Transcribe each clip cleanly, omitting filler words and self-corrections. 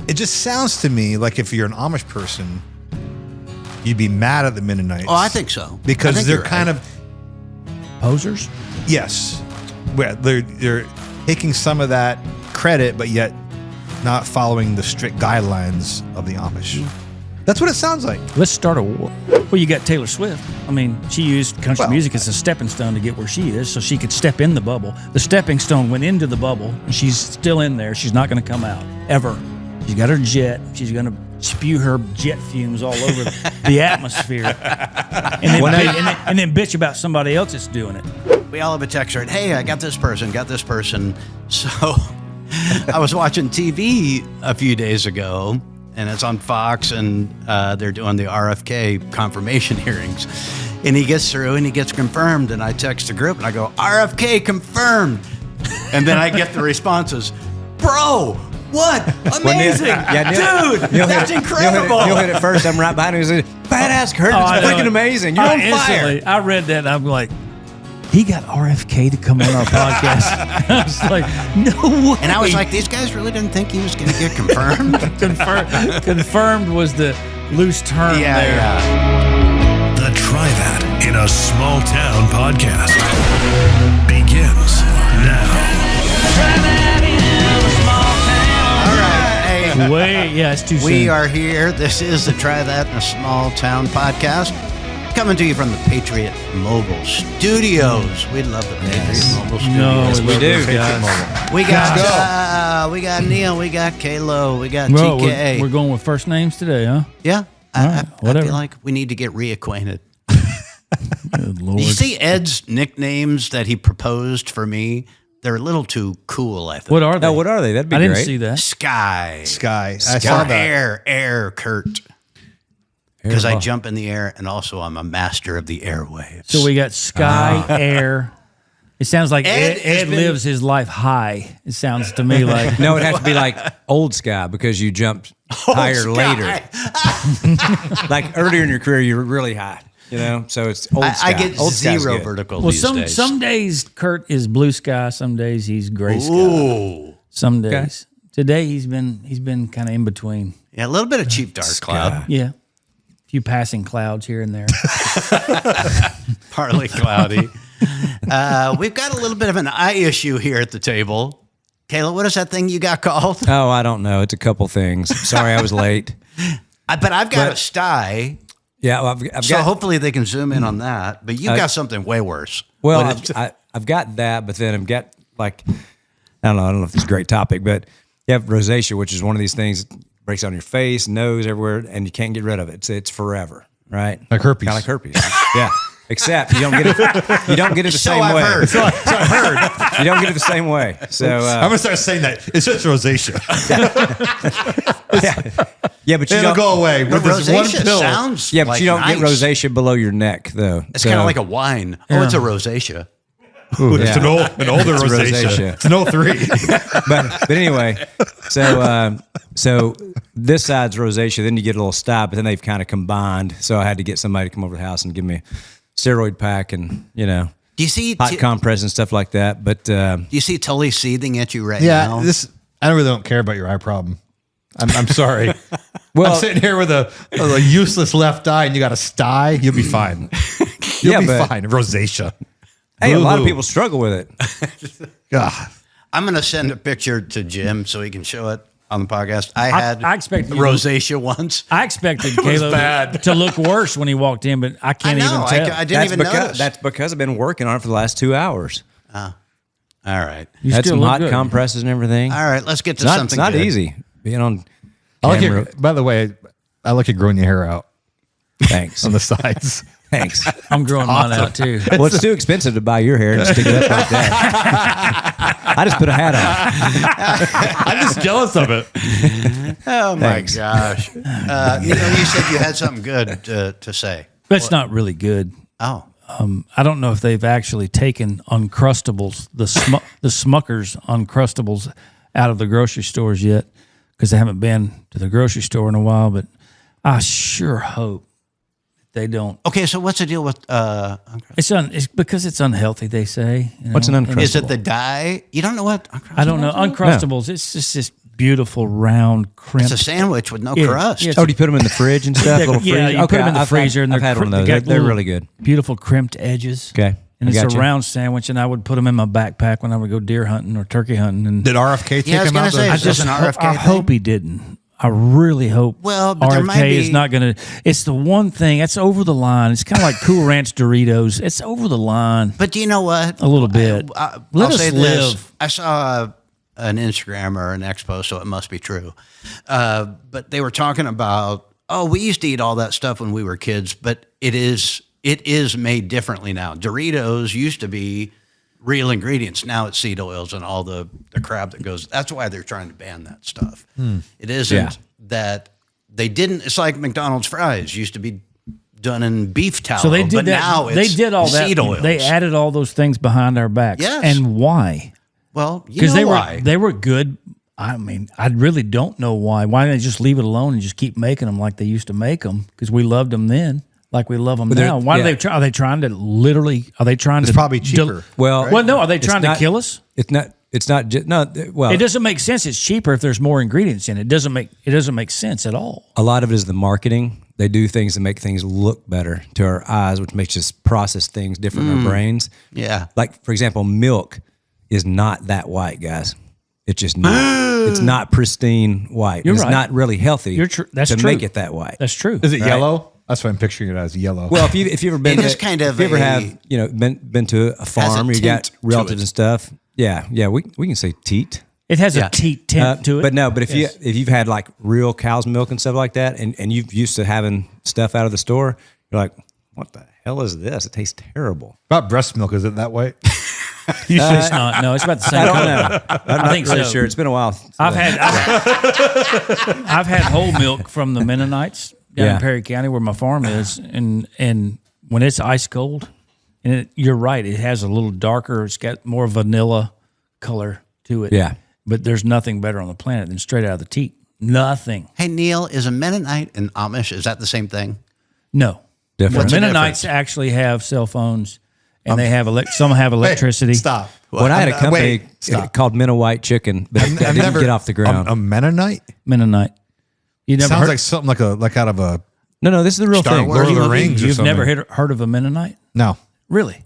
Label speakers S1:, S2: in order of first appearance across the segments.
S1: It just sounds to me like if you're an Amish person, you'd be mad at the Menonites.
S2: Oh, I think so.
S1: Because they're kind of
S3: posers.
S1: Yes, they're taking some of that credit, but yet not following the strict guidelines of the Amish. That's what it sounds like.
S3: Let's start a war. Well, you got Taylor Swift. I mean, she used country music as a stepping stone to get where she is, so she could step in the bubble. The stepping stone went into the bubble, and she's still in there. She's not going to come out, ever. She's got her jet. She's going to spew her jet fumes all over the atmosphere. And then bitch about somebody else that's doing it.
S2: We all have a text right. Hey, I got this person. So I was watching TV a few days ago, and it's on Fox, and they're doing the RFK confirmation hearings. And he gets through, and he gets confirmed, and I text the group, and I go, RFK confirmed. And then I get the responses, bro, what? Amazing. Dude, that's incredible.
S4: You'll hit it first. I'm right behind you. Badass, Kurt. It's freaking amazing. You're on fire.
S3: I read that, and I'm like, he got RFK to come on our podcast. I was like, no way.
S2: And I was like, these guys really didn't think he was going to get confirmed?
S3: Confirmed was the loose term there.
S5: Yeah. The Try That in a Small Town podcast begins now.
S2: Try that in a small town. All right.
S3: Hey, it's too soon.
S2: We are here. This is the Try That in a Small Town podcast. Coming to you from the Patriot Mobile Studios. We love the Patriot Mobile Studios.
S3: No, we do,
S2: guys. We got Neil, we got K-Lo, we got TK.
S3: We're going with first names today, huh?
S2: Yeah.
S3: Right,
S2: I feel like we need to get reacquainted.
S3: Good Lord.
S2: You see Ed's nicknames that he proposed for me? They're a little too cool, I think.
S3: What are they?
S4: No, what are they? That'd be
S3: I
S4: great.
S3: didn't see that.
S2: Sky.
S1: I saw that.
S2: Air, Kurt. Because I jump in the air, and also I'm a master of the airwaves.
S3: So we got Sky, Air. It sounds like Ed lives his life high. It sounds to me like.
S4: No, it has to be like old Sky because you jumped higher later. Like earlier in your career, you were really high. You know, so it's old Sky.
S2: I get
S4: old
S2: zero vertical
S3: well,
S2: these days.
S3: Some days Kurt is blue sky. Some days he's gray sky.
S2: Ooh.
S3: Some days. Okay. Today he's been kind of in between.
S2: Yeah, a little bit of cheap dark cloud.
S3: Yeah. Few passing clouds here and there.
S2: Partly cloudy. We've got a little bit of an eye issue here at the table. Kayla, what is that thing you got called?
S4: Oh, I don't know. It's a couple things. Sorry, I was late.
S2: But I've got a sty.
S4: Yeah, well, I've
S2: so
S4: got.
S2: Hopefully they can zoom in on that. But you've got something way worse.
S4: Well, I've got that, but then I've got like I don't know if it's a great topic, but you have rosacea, which is one of these things. Breaks on your face, nose, everywhere, and you can't get rid of it. It's forever, right?
S1: Like herpes.
S4: Kind of like herpes. Yeah. Except you don't get it. You don't get it the same way.
S2: Heard.
S1: So I heard.
S4: You don't get it the same way. So
S1: I'm gonna start saying that it's just rosacea.
S4: Yeah, but you
S1: It'll
S4: don't
S1: go away with this one
S2: Rosacea
S1: pill.
S2: sounds
S4: Yeah, but
S2: like
S4: you don't
S2: nice.
S4: get rosacea below your neck, though.
S2: It's kind of like a wine. Oh, it's a rosacea.
S1: Ooh, it's an older rosacea. It's an 03.
S4: but anyway, so this side's rosacea. Then you get a little stop, but then they've kind of combined. So I had to get somebody to come over to the house and give me a steroid pack and
S2: Do you see
S4: hot compress and stuff like that. But
S2: do you see Tully seething at you right now?
S1: Yeah, I really don't care about your eye problem. I'm sorry.
S4: Well,
S1: I'm sitting here with a useless left eye, and you got a sty. You'll be fine. You'll be fine. Rosacea.
S4: Hey, a lot of people struggle with it.
S1: God.
S2: I'm going to send a picture to Jim so he can show it on the podcast. I expected rosacea once.
S3: I expected K-Lo to look worse when he walked in, but I can't even tell.
S2: I didn't even notice.
S4: That's because I've been working on it for the last 2 hours.
S2: All right.
S3: You
S4: Had
S3: still
S4: some
S3: look
S4: hot
S3: good.
S4: compresses and everything.
S2: All right, let's get to
S4: It's
S2: something
S4: not
S2: good.
S4: easy being on
S1: I like
S4: camera.
S1: it. By the way, I like you growing your hair out
S4: Thanks.
S1: on the sides.
S4: Thanks.
S3: I'm growing mine out too.
S4: Well, it's too expensive to buy your hair and stick it up like that. I just put a hat on.
S1: I'm just jealous of it.
S2: Oh, my
S4: Thanks.
S2: gosh. You said you had something good to say.
S3: That's not really good.
S2: Oh.
S3: I don't know if they've actually taken Uncrustables, the Smuckers Uncrustables out of the grocery stores yet because I haven't been to the grocery store in a while, but I sure hope they don't.
S2: Okay, so what's the deal with
S3: It's because it's unhealthy, they say.
S4: What's an Uncrustable?
S2: Is it the dye? You don't know what Uncrustables
S3: I don't know.
S2: is?
S3: Uncrustables, it's just this beautiful round crimped.
S2: It's a sandwich with no
S3: Yeah,
S2: crust.
S3: yeah.
S4: Oh, do you put them in the fridge and stuff? Little
S3: Yeah,
S4: freezer?
S3: you put them in the freezer, and
S4: I've had one of those. They're really good.
S3: Beautiful crimped edges.
S4: Okay.
S3: And
S4: I
S3: it's a
S4: gotcha.
S3: round sandwich, and I would put them in my backpack when I would go deer hunting or turkey hunting. And
S1: Did RFK take
S2: Yeah, I was
S1: him
S2: gonna
S1: out?
S2: say,
S1: the-
S2: is this an RFK
S3: I
S2: thing?
S3: hope he didn't. I really hope.
S2: Well, but there
S3: RFK
S2: might
S3: is
S2: be-
S3: not going to. It's the one thing that's over the line. It's kind of like Cool Ranch Doritos. It's over the line
S2: But do you know what?
S3: a little bit. Let
S2: I'll
S3: us
S2: say
S3: live.
S2: this. I saw an Instagram or an expo, so it must be true. But they were talking about, we used to eat all that stuff when we were kids, but it is made differently now. Doritos used to be real ingredients. Now it's seed oils and all the crap that goes. That's why they're trying to ban that stuff. It isn't that they didn't. It's like McDonald's fries used to be done in beef tallow.
S3: So they did
S2: but
S3: that.
S2: Now
S3: They
S2: it's
S3: did all that.
S2: seed oils.
S3: They added all those things behind our backs.
S2: Yes.
S3: And why?
S2: Well, you
S3: Because
S2: know
S3: they
S2: why.
S3: were good. I mean, I really don't know why. Why didn't they just leave it alone and just keep making them like they used to make them? Because we loved them then, like we love them
S4: they're-
S3: now. Why
S4: yeah.
S3: do they try? Are they trying to literally? Are they trying
S1: It's
S3: to?
S1: probably cheaper.
S4: Well,
S3: Well, no. Are they
S4: it's
S3: trying
S4: not-
S3: to kill us?
S4: It's not. It's not just no. Well,
S3: It doesn't make sense. It's cheaper if there's more ingredients in it. It doesn't make sense at all.
S4: a lot of it is the marketing. They do things to make things look better to our eyes, which makes us process things different in our brains.
S2: Yeah.
S4: Like, for example, milk is not that white, guys. It's just not. It's not pristine white.
S3: You're
S4: it's
S3: right.
S4: not really healthy
S3: That's
S4: to
S3: true.
S4: make it that white.
S3: That's true.
S1: Is it yellow? That's what I'm picturing it as, yellow.
S4: Well, if you ever been,
S2: It is kind of
S4: if you ever
S2: a-
S4: have been to a farm, you got
S2: tint to
S4: relatives
S2: it.
S4: and stuff. Yeah, we can say teat.
S3: It has
S2: Yeah.
S3: a teat tint to it.
S4: But if you've had like real cow's milk and stuff like that, and you've used to having stuff out of the store, you're like, what the hell is this? It tastes terrible.
S1: About breast milk, is it that white?
S3: It's not. No, it's about the same.
S4: I don't
S3: color.
S4: know. I'm not
S3: think
S4: really
S3: so.
S4: sure. It's been a while.
S3: I've had whole milk from the Menonites down
S4: Yeah.
S3: in Perry County where my farm is, and when it's ice cold, and you're right, it has a little darker. It's got more vanilla color to it.
S4: Yeah.
S3: but there's nothing better on the planet than straight out of the teat. Nothing.
S2: Hey, Neil, is a Mennonite and Amish, is that the same thing?
S3: No.
S4: Different.
S2: What's the
S3: Mennonites
S2: difference?
S3: actually have cell phones, and they have some have electricity.
S1: Hey, stop.
S4: When I had a company
S1: stop.
S4: called Menonite Chicken, but it
S1: I've
S4: didn't get off the ground.
S1: A Mennonite?
S3: Mennonite. You never
S1: Sounds
S3: heard?
S1: like something like out of a
S4: no, this is the real
S1: Star
S4: thing.
S1: Wars. Lord of the Rings or
S3: You've
S1: something.
S3: never heard of a Mennonite?
S1: no.
S3: Really?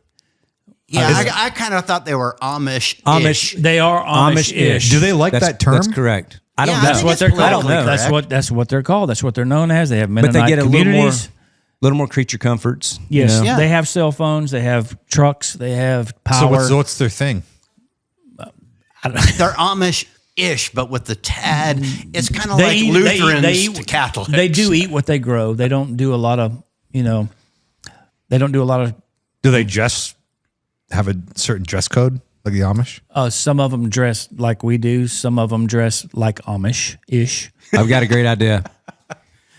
S2: Yeah, I kind of thought they were Amish.
S4: Amish.
S3: They are Amish-ish.
S1: Do they like
S4: That's-
S1: that term?
S4: That's correct. I don't
S2: Yeah,
S4: know.
S2: I
S3: That's
S2: think
S3: what
S2: it's
S3: they're called.
S2: politically correct.
S3: That's what they're called. That's what they're known as. They have
S4: But
S3: Mennonite
S4: they get a
S3: communities.
S4: little more creature comforts. you
S3: Yes,
S4: know?
S2: Yeah.
S3: they have cell phones. They have trucks. They have power.
S1: So what's their thing?
S2: They're Amish-ish, but with the tad. It's kind of like Lutherans to Catholics.
S3: They do eat what they grow. They don't do a lot of, they don't do a lot of,
S1: Do they just have a certain dress code like the Amish?
S3: some of them dress like we do. Some of them dress like Amish-ish.
S4: I've got a great idea.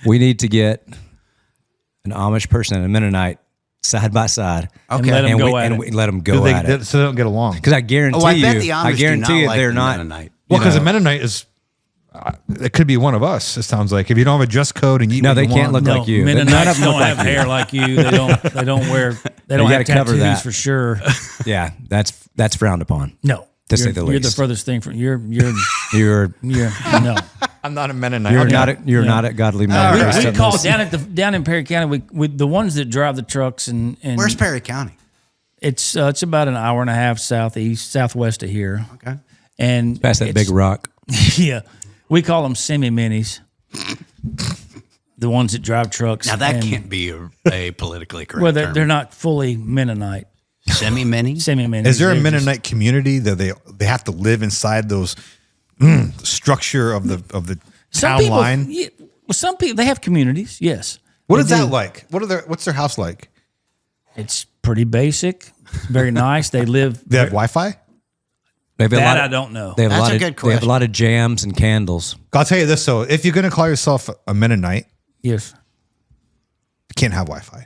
S4: We need to get an Amish person and a Mennonite side by side.
S2: Okay.
S3: let 'em go at
S4: and
S3: it.
S4: we let them go at it.
S1: So they don't get along.
S4: Because I guarantee
S2: I bet
S4: you,
S2: the Amish
S4: I guarantee
S2: do
S4: you,
S2: not like
S4: they're
S2: the
S4: not.
S2: Mennonite.
S1: Well, because
S4: know.
S1: a Mennonite is, it could be one of us. It sounds like if you don't have a dress code and you eat
S4: No,
S1: what
S4: they
S1: you
S4: can't
S1: want,
S4: look like you. None of
S3: Mennonites
S4: them look
S3: don't have
S4: like you.
S3: hair like you. They don't. They don't wear. They don't have
S4: gotta cover
S3: tattoos
S4: that.
S3: for sure.
S4: Yeah, that's frowned upon.
S3: No,
S4: To say
S3: you're,
S4: the
S3: you're the
S4: least.
S3: furthest thing from you're
S4: You're
S3: no.
S1: I'm not a Mennonite.
S4: you're
S1: Okay.
S4: not a godly man.
S2: All
S3: We,
S2: right.
S3: we call down in Perry County. We the ones that drive the trucks and
S2: Where's Perry County?
S3: it's about an hour and a half southwest of here.
S2: Okay.
S3: And
S4: Past that
S3: it's-
S4: big rock.
S3: Yeah, we call them semi minis. The ones that drive trucks.
S2: Now, that
S3: and-
S2: can't be a politically correct
S3: Well,
S2: term.
S3: they're not fully Mennonite.
S2: Semi-mini?
S3: Semi minis.
S1: Is there a Mennonite community that they have to live inside those structure of the town line?
S3: Yeah, well, some people they have communities. Yes.
S1: What
S3: They
S1: is that
S3: do.
S1: like? What's their house like?
S3: It's pretty basic. It's very nice. They live.
S1: They have Wi-Fi?
S4: They have a
S3: That
S4: lot of,
S3: I don't know.
S4: They have
S2: That's
S4: a lot
S2: a
S4: of
S2: good
S4: they have a
S2: question.
S4: lot of jams and candles.
S1: I'll tell you this though: if you're going to call yourself a Mennonite,
S3: Yes,
S1: you can't have Wi-Fi.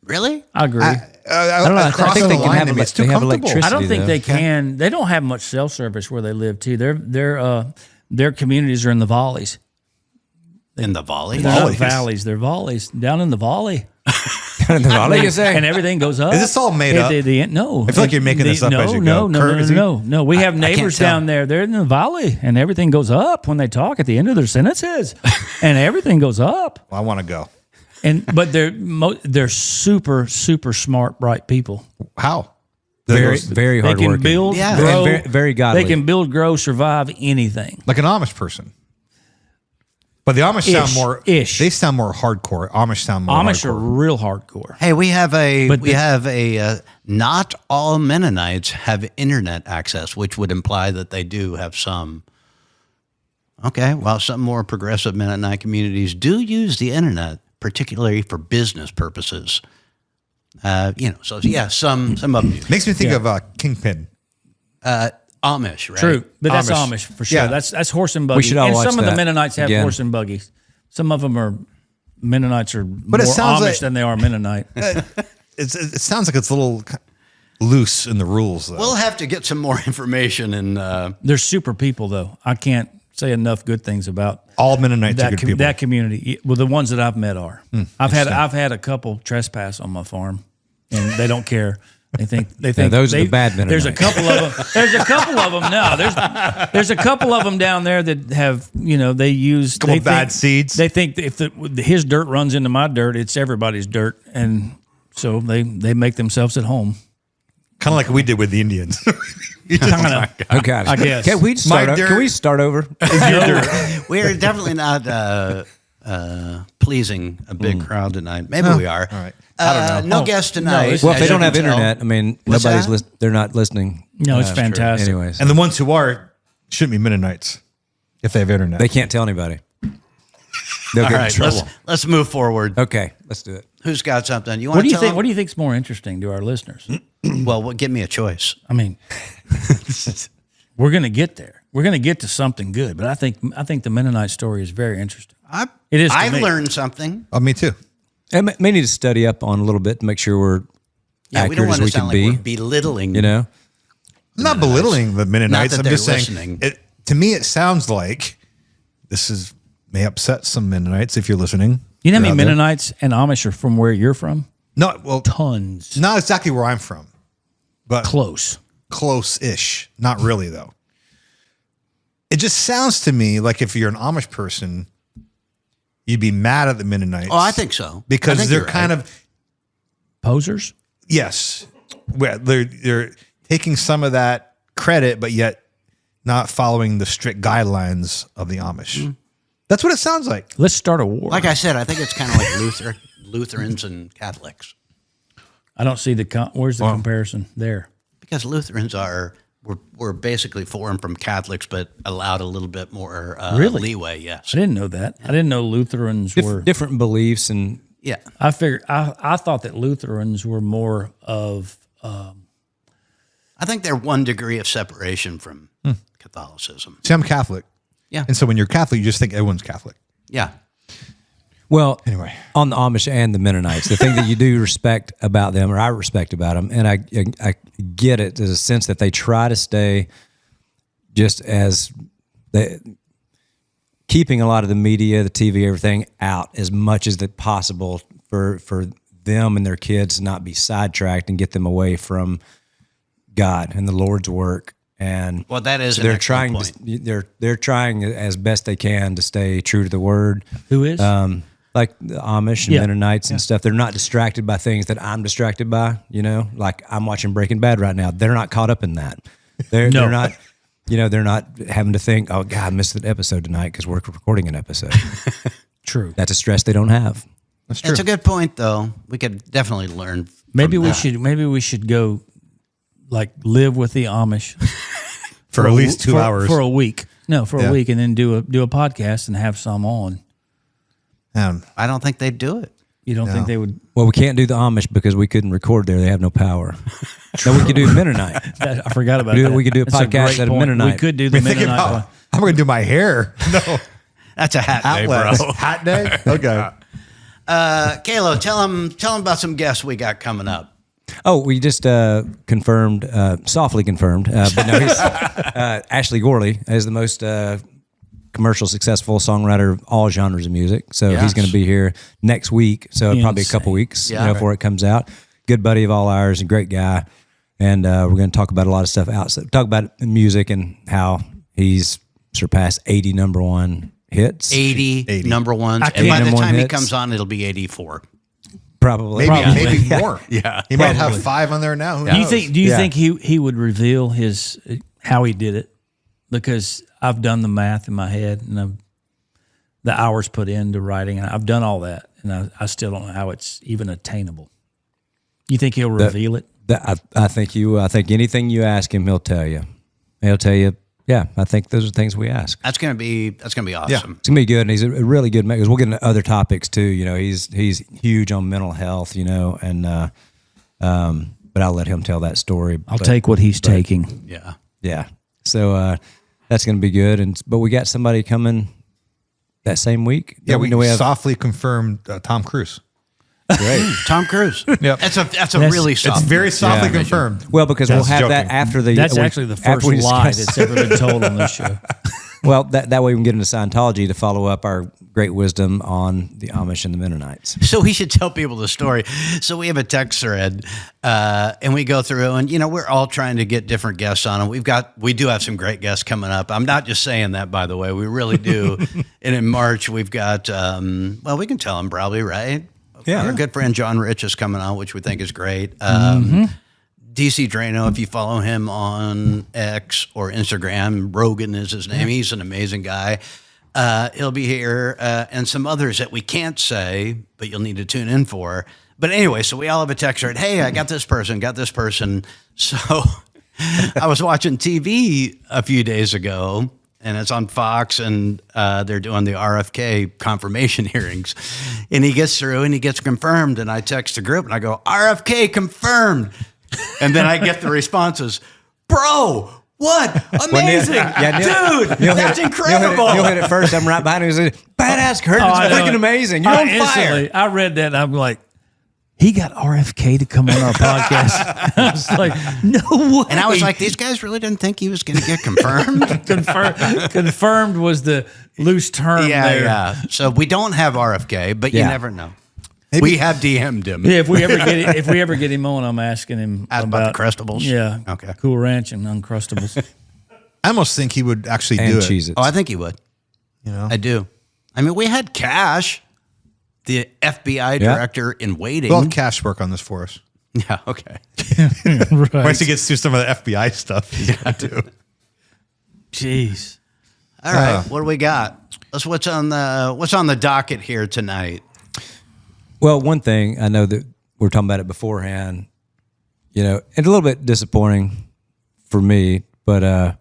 S2: Really?
S3: I agree.
S4: I don't know. I think they can have
S1: it's too
S4: they have
S1: comfortable.
S4: electricity.
S3: I don't think
S4: though.
S3: they can. They don't have much cell service where they live too. Their communities are in the valleys.
S2: In the volley?
S3: They're not
S1: Valleys?
S3: valleys. They're valleys down in the valley.
S4: the valley, you say?
S3: And everything goes up.
S1: Is this all made
S3: At
S1: up?
S3: the end, no.
S1: I feel like you're making this up
S3: no,
S1: as you
S3: no,
S1: go.
S3: No,
S1: Kurt, is he-
S3: no. We have
S2: I can't
S3: neighbors
S2: tell.
S3: down there. They're in the valley, and everything goes up when they talk at the end of their sentences, and everything goes up.
S1: Well, I want to go.
S3: But they're super smart, bright people.
S1: How?
S4: Very, very
S3: They
S4: hard
S3: can
S4: working.
S3: build,
S2: Yeah.
S3: grow.
S4: And very godly.
S3: They can build, grow, survive anything.
S1: Like an Amish person. But the Amish sound more.
S3: Ish.
S1: They sound more hardcore. Amish sound more.
S3: Amish are
S1: hardcore.
S3: real hardcore.
S2: Hey, we have
S3: But
S2: not all Mennonites have internet access, which would imply that they do have some. Okay, well, some more progressive Mennonite communities do use the internet, particularly for business purposes. So yeah, some of them do.
S1: Makes me think of Kingpin.
S2: Amish, right?
S3: True, but that's
S1: Amish.
S3: Amish for sure.
S1: Yeah.
S3: That's horse and buggy.
S4: should all
S3: and
S4: watch
S3: some of the
S4: that
S3: Mennonites have
S4: again.
S3: horse and buggies. Some of them are Mennonites are more
S1: it sounds
S3: Amish
S1: like-
S3: than they are Mennonite.
S1: It sounds like it's a little loose in the rules, though.
S2: We'll have to get some more information and
S3: They're super people, though. I can't say enough good things about
S1: all Mennonites are
S3: that
S1: good people.
S3: that community. Well, the ones that I've met are. I've had a couple trespass on my farm, and they don't care. They think
S4: those are the bad
S3: There's a
S4: Mennonites.
S3: couple of them. There's a couple of them. No, there's a couple of them down there that have they use
S1: Couple
S3: they
S1: bad
S3: think-
S1: seeds.
S3: They think that if his dirt runs into my dirt, it's everybody's dirt, and so they make themselves at home.
S1: Kind of like we did with the Indians.
S3: Kinda.
S4: Okay,
S3: I guess.
S4: Can we start?
S1: My dirt-
S4: Can we start over?
S2: we're definitely not pleasing a big crowd tonight. Maybe we are.
S1: all right. I don't know.
S2: No guest tonight.
S3: it's-
S4: Well, if
S2: as
S4: they
S2: you
S4: don't
S2: can
S4: have
S2: tell.
S4: internet, I mean,
S2: What's
S4: nobody's
S2: that?
S4: they're not listening.
S3: No, it's
S4: That's true.
S3: fantastic.
S4: Anyways,
S1: And the ones who are shouldn't be Mennonites if they have internet.
S4: they can't tell anybody. They'll
S2: All
S4: get in
S2: right,
S4: trouble.
S2: let's move forward.
S4: Okay, let's do it.
S2: Who's got something? You
S3: What
S2: want
S3: do
S2: to
S3: you
S2: tell
S3: think?
S2: them?
S3: What do you think's more interesting to our listeners?
S2: Well, give me a choice.
S3: I mean, we're going to get there. We're going to get to something good, but I think the Mennonite story is very interesting. It is to
S2: I've
S3: me.
S2: learned something.
S1: Oh, me too.
S4: And may need to study up on a little bit to make sure we're
S2: Yeah, we don't
S4: accurate
S2: want
S4: as
S2: to
S4: we
S2: sound
S4: can
S2: like
S4: be.
S2: we're belittling.
S4: You know,
S1: I'm not belittling the Mennonites.
S2: Not that
S1: I'm
S2: they're
S1: just saying,
S2: listening.
S1: to me, it sounds like may upset some Mennonites if you're listening.
S3: You know how many
S1: out there.
S3: Mennonites and Amish are from where you're from?
S1: No, well,
S3: Tons.
S1: not exactly where I'm from, but
S3: Close.
S1: close-ish. Not really, though. It just sounds to me like if you're an Amish person, you'd be mad at the Mennonites.
S2: Oh, I think so. I
S1: Because
S2: think
S1: they're
S2: you're
S1: kind
S2: right.
S1: of,
S3: Posers?
S1: yes, well, they're taking some of that credit, but yet not following the strict guidelines of the Amish. That's what it sounds like.
S3: Let's start a war.
S2: Like I said, I think it's kind of like Lutherans and Catholics.
S3: I don't see where's the comparison there?
S2: Because Lutherans were basically foreign from Catholics, but allowed a little bit more
S3: Really?
S2: leeway. Yes.
S3: I didn't know that. I didn't know Lutherans were.
S4: different beliefs and
S2: Yeah.
S3: I figured. I thought that Lutherans were more of.
S2: I think they're one degree of separation from Catholicism.
S1: See, I'm Catholic.
S2: Yeah.
S1: And so when you're Catholic, you just think everyone's Catholic.
S2: Yeah.
S4: well,
S1: Anyway.
S4: on the Amish and the Mennonites, the thing that you do respect about them, or I respect about them, and I get it, there's a sense that they try to stay just as keeping a lot of the media, the TV, everything out as much as possible for them and their kids to not be sidetracked and get them away from God and the Lord's work. And
S2: Well, that is an
S4: they're
S2: excellent
S4: trying
S2: point.
S4: they're trying as best they can to stay true to the word.
S3: Who is?
S4: Like the Amish and
S3: Yeah.
S4: Mennonites and stuff. They're not distracted by things that I'm distracted by, like I'm watching Breaking Bad right now. They're not caught up in that. They're not, they're not having to think, oh God, I missed an episode tonight because we're recording an episode.
S3: True.
S4: That's a stress they don't have.
S1: That's true.
S2: It's a good point, though. We could definitely learn.
S3: Maybe
S2: from
S3: we
S2: that.
S3: should. Maybe we should go, like, live with the Amish
S1: for at least 2 hours.
S3: for a week. No, for
S1: Yeah.
S3: a week, and then do a podcast and have some on.
S2: I don't think they'd do it.
S3: You don't think they would?
S4: Well, we can't do the Amish because we couldn't record there. They have no power. No, we could do Mennonite.
S3: I forgot about
S4: We
S3: that.
S4: could do a
S3: That's
S4: podcast
S3: great
S4: at a
S3: point.
S4: Mennonite.
S3: We could do the
S1: I'm thinking
S3: Mennonite.
S1: about, I'm going to do my hair. No.
S2: That's a hat day,
S1: Atlas.
S2: bro.
S1: Hat day? Okay.
S2: K-Lo, tell them about some guests we got coming up.
S4: Oh, we just confirmed, softly confirmed, but no, he's, Ashley Gorley is the most commercial successful songwriter of all genres of music. So
S2: Yes.
S4: he's going to be here next week. So probably a couple weeks before it comes out. Good buddy of all ours, a great guy. And we're going to talk about a lot of stuff outside. Talk about music and how he's surpassed 80 number one hits.
S2: 80 number ones. And
S4: 80
S2: by the
S4: number one
S2: time he
S4: hits.
S2: comes on, it'll be 84.
S4: Probably.
S1: Maybe more.
S2: Yeah.
S1: He might have 5 on there now. Who knows?
S3: Do you think he would reveal his how he did it? Because I've done the math in my head and the hours put into writing, and I've done all that, and I still don't know how it's even attainable. You think he'll reveal it?
S4: I think anything you ask him, he'll tell you. He'll tell you. Yeah, I think those are things we ask.
S2: That's gonna be awesome.
S4: It's gonna be good, and he's a really good man. Because we'll get into other topics too. You know, he's huge on mental health. You know, and but I'll let him tell that story.
S3: I'll take what he's taking.
S2: Yeah.
S4: Yeah. So that's gonna be good. But we got somebody coming that same week.
S1: Yeah, we
S4: have
S1: softly confirmed Tom Cruise.
S4: great.
S2: Tom Cruise.
S1: Yep.
S2: That's a really soft.
S1: It's very softly
S4: Yeah.
S1: confirmed.
S4: Well, because we'll have that
S1: joking.
S4: after the.
S3: That's actually the
S4: after
S3: first
S4: we
S3: lie
S4: discuss-
S3: that's ever been told on this show.
S4: Well, that way we can get into Scientology to follow up our great wisdom on the Amish and the Menonites.
S2: So we should tell people the story. So we have a text thread, and we go through, and we're all trying to get different guests on, and we do have some great guests coming up. I'm not just saying that, by the way, we really do. And in March we've got, we can tell them probably, right?
S4: Yeah.
S2: Our good friend John Rich is coming on, which we think is great. DC Drano, if you follow him on X or Instagram, Rogan is his name. He's an amazing guy. He'll be here, and some others that we can't say, but you'll need to tune in for. But anyway, so we all have a text thread. Hey, I got this person. So I was watching TV a few days ago, and it's on Fox, and they're doing the RFK confirmation hearings. And he gets through, and he gets confirmed, and I text the group, and I go, RFK confirmed. And then I get the responses, bro, what? Amazing. Dude, that's incredible.
S4: You'll hit it first. I'm right behind him. He's like, badass, Kurt. It's freaking amazing. You're on fire.
S3: I read that, and I'm like, he got RFK to come on our podcast. I was like, no way.
S2: And I was like, these guys really didn't think he was going to get confirmed?
S3: Confirmed was the loose term there.
S2: Yeah. So we don't have RFK, but you never know.
S1: Maybe.
S2: We have DM'd him.
S3: Yeah, if we ever get him on, I'm asking him
S2: about the Crustables?
S3: Yeah.
S2: Okay.
S3: Cool Ranch and Uncrustables.
S1: I almost think he would actually
S4: And
S1: do it.
S4: Cheez-Its.
S2: Oh, I think he would.
S1: You know?
S2: I do. I mean, we had Cash, the FBI director in waiting.
S1: We'll have Cash work on this for us.
S2: Yeah, okay.
S3: Right.
S1: Once he gets through some of the FBI stuff, he's got to.
S3: Jeez.
S2: All right, what do we got? What's on the docket here tonight?
S4: Well, one thing I know that we were talking about it beforehand, and a little bit disappointing for me, but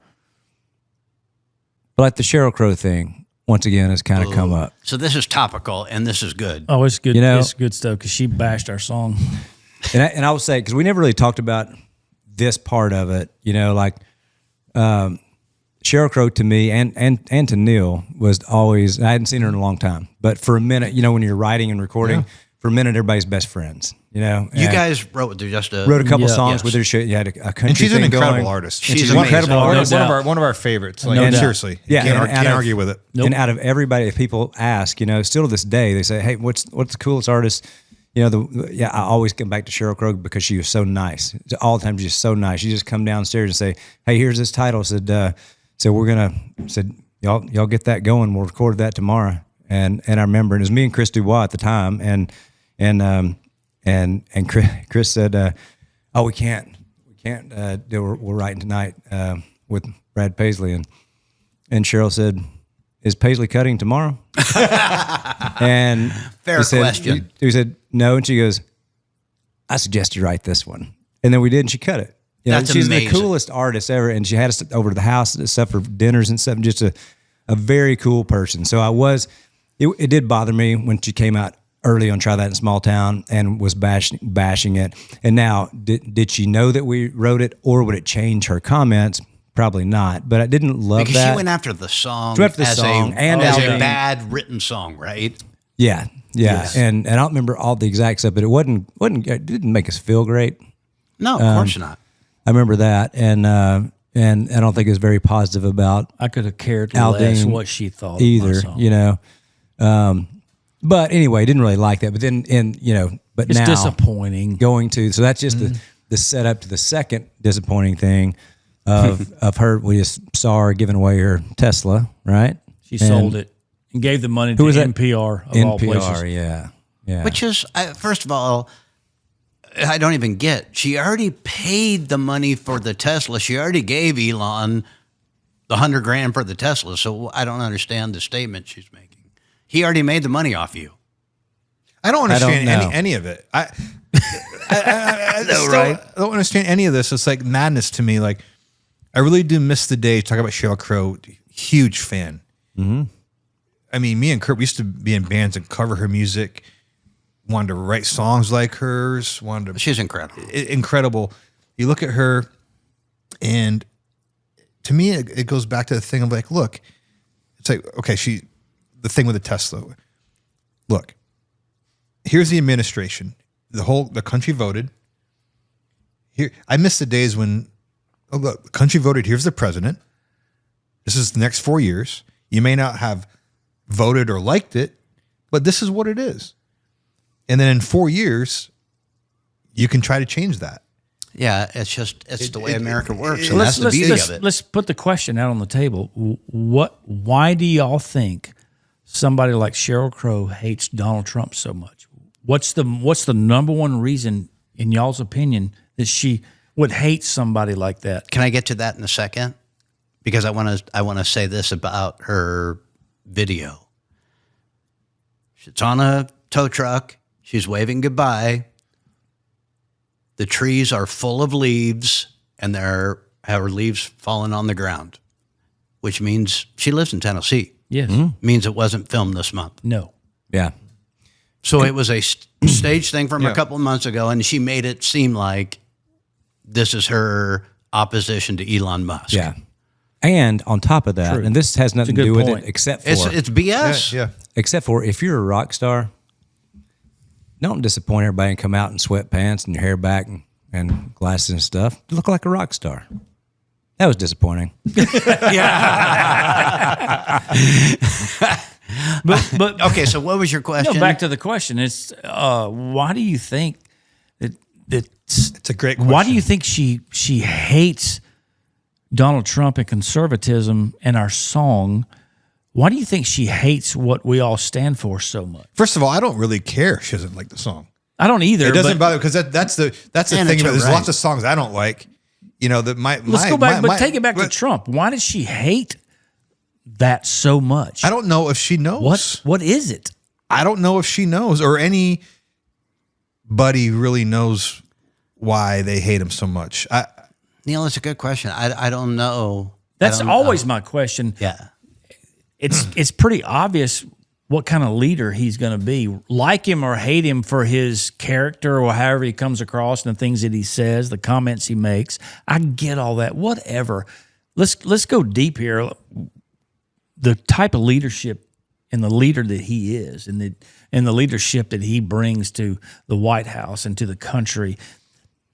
S4: like the Sheryl Crow thing, once again, has kind of come up.
S2: So this is topical, and this is good.
S3: Oh, it's good.
S4: You know-
S3: It's good stuff because she bashed our song.
S4: And I will say, because we never really talked about this part of it, Sheryl Crow to me and to Neil was always, I hadn't seen her in a long time, but for a minute, when you're writing and recording, for a minute, everybody's best friends,
S2: You guys wrote a
S4: couple songs with her. You had a country
S1: And she's an
S4: thing
S1: incredible
S4: going.
S1: artist.
S2: She's
S1: an
S2: amazing.
S1: incredible
S3: No
S1: artist.
S3: doubt.
S1: One of our favorites. Like,
S3: No doubt.
S1: seriously.
S4: Yeah,
S1: Can't,
S4: and
S1: can't
S4: out of-
S1: argue with it.
S4: And out of everybody, if people ask, still to this day, they say, "Hey, what's the coolest artist?" I always come back to Sheryl Crow because she was so nice. All the time, she's just so nice. She just come downstairs and say, "Hey, here's this title." Said y'all get that going. We'll record that tomorrow. And I remember, and it was me and Chris Dubois at the time, and Chris said, "Oh, we can't. We're writing tonight with Brad Paisley." And Sheryl said, "Is Paisley cutting tomorrow?" And
S2: Fair question.
S4: He said, "No." And she goes, "I suggest you write this one." And then we did, and she cut it.
S2: That's
S4: she's
S2: amazing.
S4: the coolest artist ever, and she had us over to the house and stuff for dinners and stuff. And just a very cool person. So it did bother me when she came out early on Try That in Small Town and was bashing it. And now, did she know that we wrote it, or would it change her comments? Probably not. But I didn't love
S2: Because
S4: that.
S2: she went after the song
S4: She went after the
S2: as
S4: song and
S2: as a
S4: Alvin.
S2: bad written song, right?
S4: Yeah. And I don't remember all the exact stuff, but it didn't make us feel great.
S2: No, of course not.
S4: I remember that, and and I don't think it was very positive about
S3: I could have cared
S4: Al
S3: less
S4: Dean
S3: what she thought
S4: either.
S3: of my song.
S4: You know, but anyway, didn't really like that. But then, but
S3: It's
S4: now
S3: disappointing.
S4: going to so that's just the setup to the second disappointing thing of her. We just saw her giving away her Tesla, right?
S3: She sold it and gave the money to
S4: was that?
S3: NPR of all places.
S4: NPR, yeah.
S2: Which is, first of all, I don't even get. She already paid the money for the Tesla. She already gave Elon the $100,000 for the Tesla. So I don't understand the statement she's making. He already made the money off you.
S1: I don't understand
S4: know.
S1: any of it. I
S2: Right?
S1: I don't understand any of this. It's like madness to me. Like, I really do miss the day. Talk about Sheryl Crow. Huge fan. Mm-hmm. I mean, me and Kurt, we used to be in bands and cover her music. Wanted to write songs like hers.
S2: She's incredible.
S1: Incredible. You look at her, and to me, it goes back to the thing of like, look, it's like, okay, the thing with the Tesla. Look, here's the administration. The country voted. Here, I miss the days when, look, the country voted. Here's the president. This is the next 4 years. You may not have voted or liked it, but this is what it is. And then in 4 years, you can try to change that.
S2: Yeah, it's the way America works, and that's the beauty of it.
S3: Let's put the question out on the table. Why do y'all think somebody like Sheryl Crow hates Donald Trump so much? What's the number one reason, in y'all's opinion, that she would hate somebody like that?
S2: Can I get to that in a second? Because I want to say this about her video. It's on a tow truck. She's waving goodbye. The trees are full of leaves, and there are leaves falling on the ground, which means she lives in Tennessee.
S3: Yes.
S2: Means it wasn't filmed this month.
S3: No.
S4: Yeah.
S2: So it was a stage thing from a couple of months ago, and she made it seem like this is her opposition to Elon Musk.
S4: Yeah. And on top of that,
S3: True.
S4: and this has nothing to
S3: good
S4: do with
S3: point.
S4: it except for
S2: It's BS.
S1: Yeah.
S4: except for if you're a rock star, don't disappoint everybody and come out in sweatpants and your hair back and glasses and stuff. You look like a rock star. That was disappointing.
S3: But
S2: Okay, so what was your question?
S3: no, back to the question. It's why do you think that
S1: It's a great question.
S3: why do you think she hates Donald Trump and conservatism and our song? Why do you think she hates what we all stand for so much?
S1: First of all, I don't really care. She doesn't like the song.
S3: I don't either.
S1: It doesn't
S3: but
S1: bother because that's the
S2: And
S1: thing.
S2: it's
S1: There's
S2: right.
S1: lots of songs I don't like. You know that
S3: let's go back, but take it back to Trump. Why does she hate that so much?
S1: I don't know if she knows.
S3: What is it?
S1: I don't know if she knows or anybody really knows why they hate him so much.
S2: Neil, it's a good question. I don't know.
S3: That's always my question.
S2: Yeah.
S3: It's pretty obvious what kind of leader he's going to be. Like him or hate him for his character or however he comes across and the things that he says, the comments he makes. I get all that. Whatever. Let's go deep here. The type of leadership and the leader that he is, and the leadership that he brings to the White House and to the country.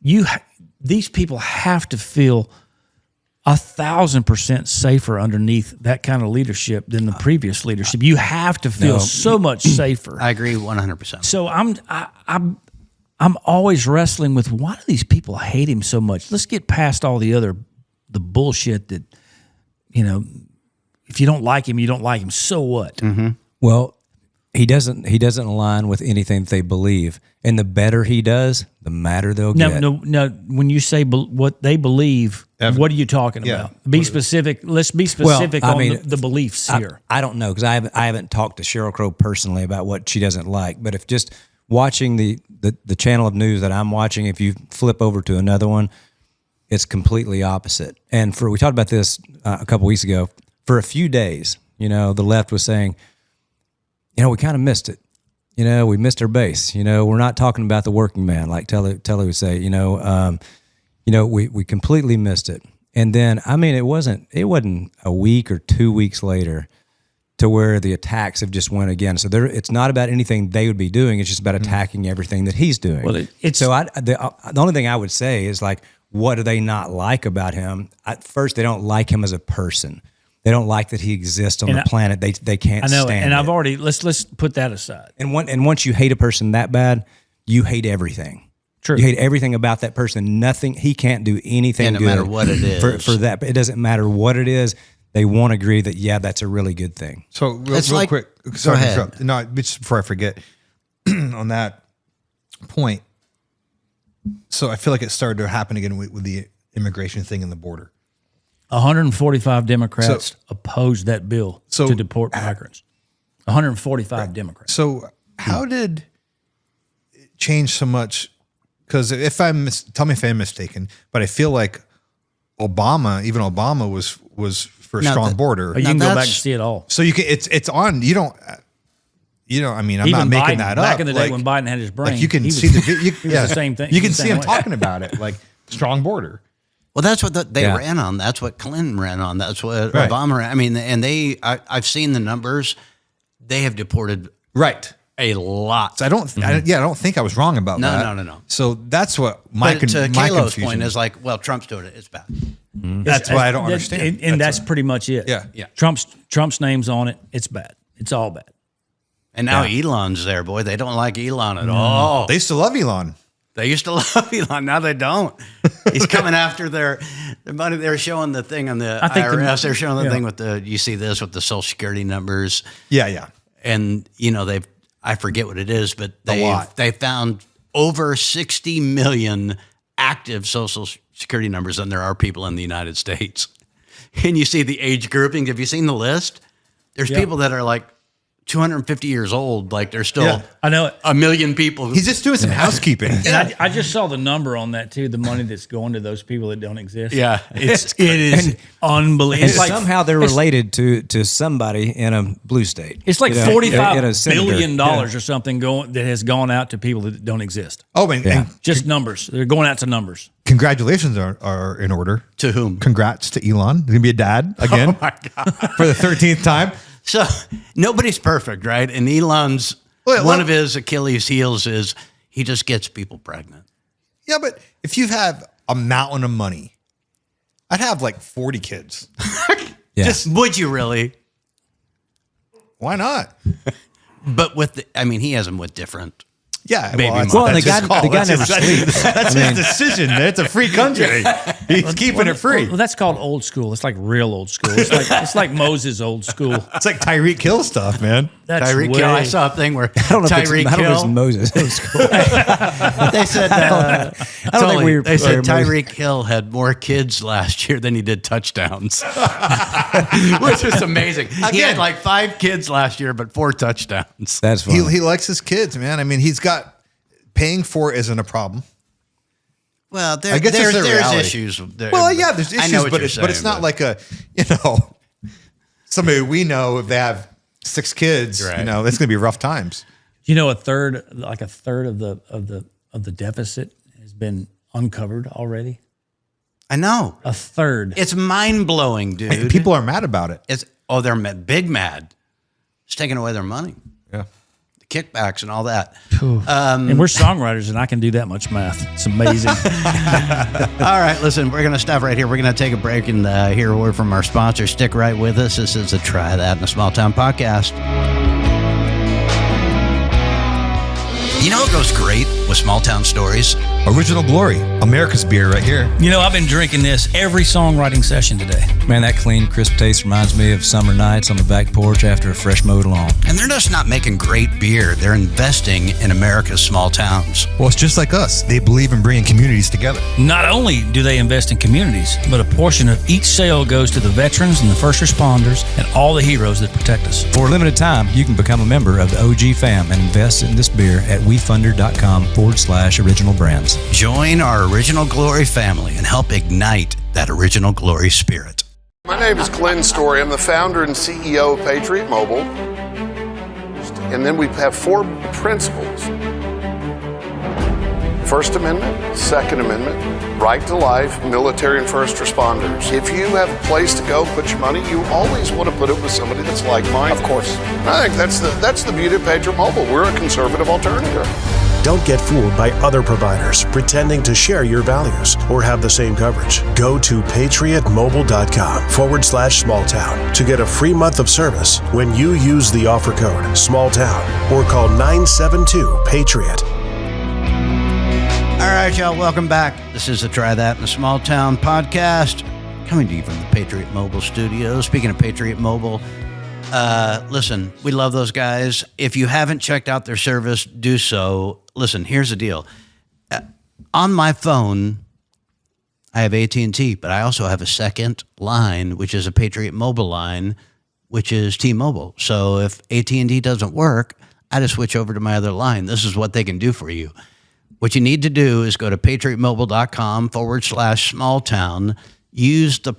S3: These people have to feel 1,000% safer underneath that kind of leadership than the previous leadership. You have to feel so much safer.
S2: I agree 100%.
S3: So I'm always wrestling with, why do these people hate him so much? Let's get past all the bullshit that, if you don't like him, you don't like him. So what?
S2: Mm-hmm.
S4: Well, he doesn't align with anything that they believe, and the better he does, the madder they'll get.
S3: No. When you say what they believe, what are you talking about? Be specific. Let's be specific on the beliefs here.
S4: I don't know because I haven't talked to Sheryl Crow personally about what she doesn't like. But if just watching the channel of news that I'm watching, if you flip over to another one, it's completely opposite. And we talked about this a couple weeks ago. For a few days, the left was saying, we kind of missed it. We missed our base. We're not talking about the working man, like Telly would say. We completely missed it. And then, it wasn't a week or 2 weeks later to where the attacks have just went again. So it's not about anything they would be doing. It's just about attacking everything that he's doing.
S3: Well,
S4: the only thing I would say is, like, what do they not like about him? At first, they don't like him as a person. They don't like that he exists on the planet. They can't stand it.
S3: And I've already, let's put that aside.
S4: And once you hate a person that bad, you hate everything.
S3: True.
S4: You hate everything about that person. Nothing, he can't do anything
S2: no
S4: good
S2: matter what it is.
S4: For that. It doesn't matter what it is. They won't agree that, yeah, that's a really good thing.
S1: So real quick, sorry to interrupt. No, just before I forget on that point. So I feel like it started to happen again with the immigration thing in the border.
S3: 145 Democrats opposed that bill to deport migrants. 145 Democrats.
S1: So how did it change so much? Because if tell me if I'm mistaken, but I feel like even Obama was for a strong border.
S3: You can go back and see it all.
S1: So you can, it's on. You don't. I mean, I'm
S3: Even
S1: not making
S3: Biden,
S1: that up.
S3: Back in the day when Biden had his brain,
S1: like you can see the
S3: the same thing.
S1: You can see him talking about it, like strong border.
S2: Well, that's what they ran on. That's what Clinton ran on. That's what Obama ran. I mean, and I've seen the numbers. They have deported a lot.
S1: So I don't think I was wrong about that.
S2: No.
S1: So that's what my
S2: K-Lo's
S1: confusion
S2: point is like, well, Trump's doing it. It's bad.
S1: That's what I don't understand.
S3: And that's pretty much it.
S1: Yeah.
S3: Trump's name's on it. It's bad. It's all bad.
S2: And now Elon's there, boy. They don't like Elon at all.
S1: They used to love Elon.
S2: They used to love Elon. Now they don't. He's coming after their money. They're showing the thing on the IRS. They're showing the thing with you see this with the Social Security numbers.
S1: Yeah.
S2: And, I forget what it is, but they found over 60 million active Social Security numbers than there are people in the United States. And you see the age grouping. Have you seen the list? There's people that are like 250 years old, like there's still
S3: I know it.
S2: a million people.
S1: He's just doing some housekeeping.
S3: And I just saw the number on that too, the money that's going to those people that don't exist.
S2: Yeah.
S3: It is unbelievable.
S4: And somehow they're related to somebody in a blue state.
S3: It's like $45 billion
S4: Yeah.
S3: or something that has gone out to people that don't exist.
S1: Oh, and
S3: Just numbers. They're going out to numbers.
S1: congratulations are in order.
S2: To whom?
S1: Congrats to Elon. He's going to be a dad again for the 13th time.
S2: So nobody's perfect, right? And Elon's one of his Achilles heels is he just gets people pregnant.
S1: Yeah, but if you have a mountain of money, I'd have like 40 kids.
S2: Would you really?
S1: Why not?
S2: But he has them with different.
S1: Yeah,
S2: Baby
S1: well,
S2: moms.
S4: The guy never sleeps.
S1: That's his decision. It's a free country. He's keeping it free.
S3: Well, that's called old school. It's like real old school. It's like Moses old school.
S1: It's like Tyreek Hill stuff, man.
S3: That's
S2: Tyreek Hill. I saw a thing where
S4: I don't know
S2: Tyreek
S4: if it's
S2: Hill.
S4: Moses. It was cool.
S2: They said they said Tyreek Hill had more kids last year than he did touchdowns, which is amazing. He had like 5 kids last year, but 4 touchdowns.
S4: That's funny.
S1: He likes his kids, man. I mean, he's got paying for it isn't a problem.
S2: Well,
S1: I guess
S2: there's
S1: reality.
S2: Issues.
S1: Well, yeah, there's issues, but it's not like somebody we know if they have 6 kids,
S2: Right.
S1: that's going to be rough times.
S3: A third of the deficit has been uncovered already.
S2: I know.
S3: A third.
S2: It's mind blowing, dude.
S1: And people are mad about it.
S2: They're big mad. It's taking away their money,
S1: Yeah.
S2: the kickbacks and all that.
S3: And we're songwriters, and I can do that much math. It's amazing.
S2: All right, listen, we're going to stop right here. We're going to take a break and hear a word from our sponsor. Stick right with us. This is a Try That in a Small Town podcast. You know what goes great with small town stories?
S1: Original Glory, America's beer right here.
S3: I've been drinking this every songwriting session today.
S4: Man, that clean, crisp taste reminds me of summer nights on the back porch after a fresh mowed lawn.
S2: And they're just not making great beer. They're investing in America's small towns.
S1: Well, it's just like us. They believe in bringing communities together.
S3: Not only do they invest in communities, but a portion of each sale goes to the veterans and the first responders and all the heroes that protect us.
S4: For a limited time, you can become a member of the OG fam and invest in this beer at wefunder.com/original brands.
S2: Join our Original Glory family and help ignite that Original Glory spirit.
S6: My name is Glenn Story. I'm the founder and CEO of Patriot Mobile. And then we have 4 principles. First Amendment, Second Amendment, right to life, military and first responders. If you have a place to go, put your money, you always want to put it with somebody that's like-minded.
S7: Of course.
S6: I think that's the beauty of Patriot Mobile. We're a conservative alternative.
S7: Don't get fooled by other providers pretending to share your values or have the same coverage. Go to patriotmobile.com/smalltown to get a free month of service when you use the offer code SMALLTOWN or call 972-PATRIOT.
S2: All right, y'all, welcome back. This is the Try That in a Small Town podcast, coming to you from the Patriot Mobile studios. Speaking of Patriot Mobile, listen, we love those guys. If you haven't checked out their service, do so. Listen, here's the deal. On my phone, I have AT&T, but I also have a second line, which is a Patriot Mobile line, which is T-Mobile. So if AT&T doesn't work, I just switch over to my other line. This is what they can do for you. What you need to do is go to patriotmobile.com/smalltown. Use the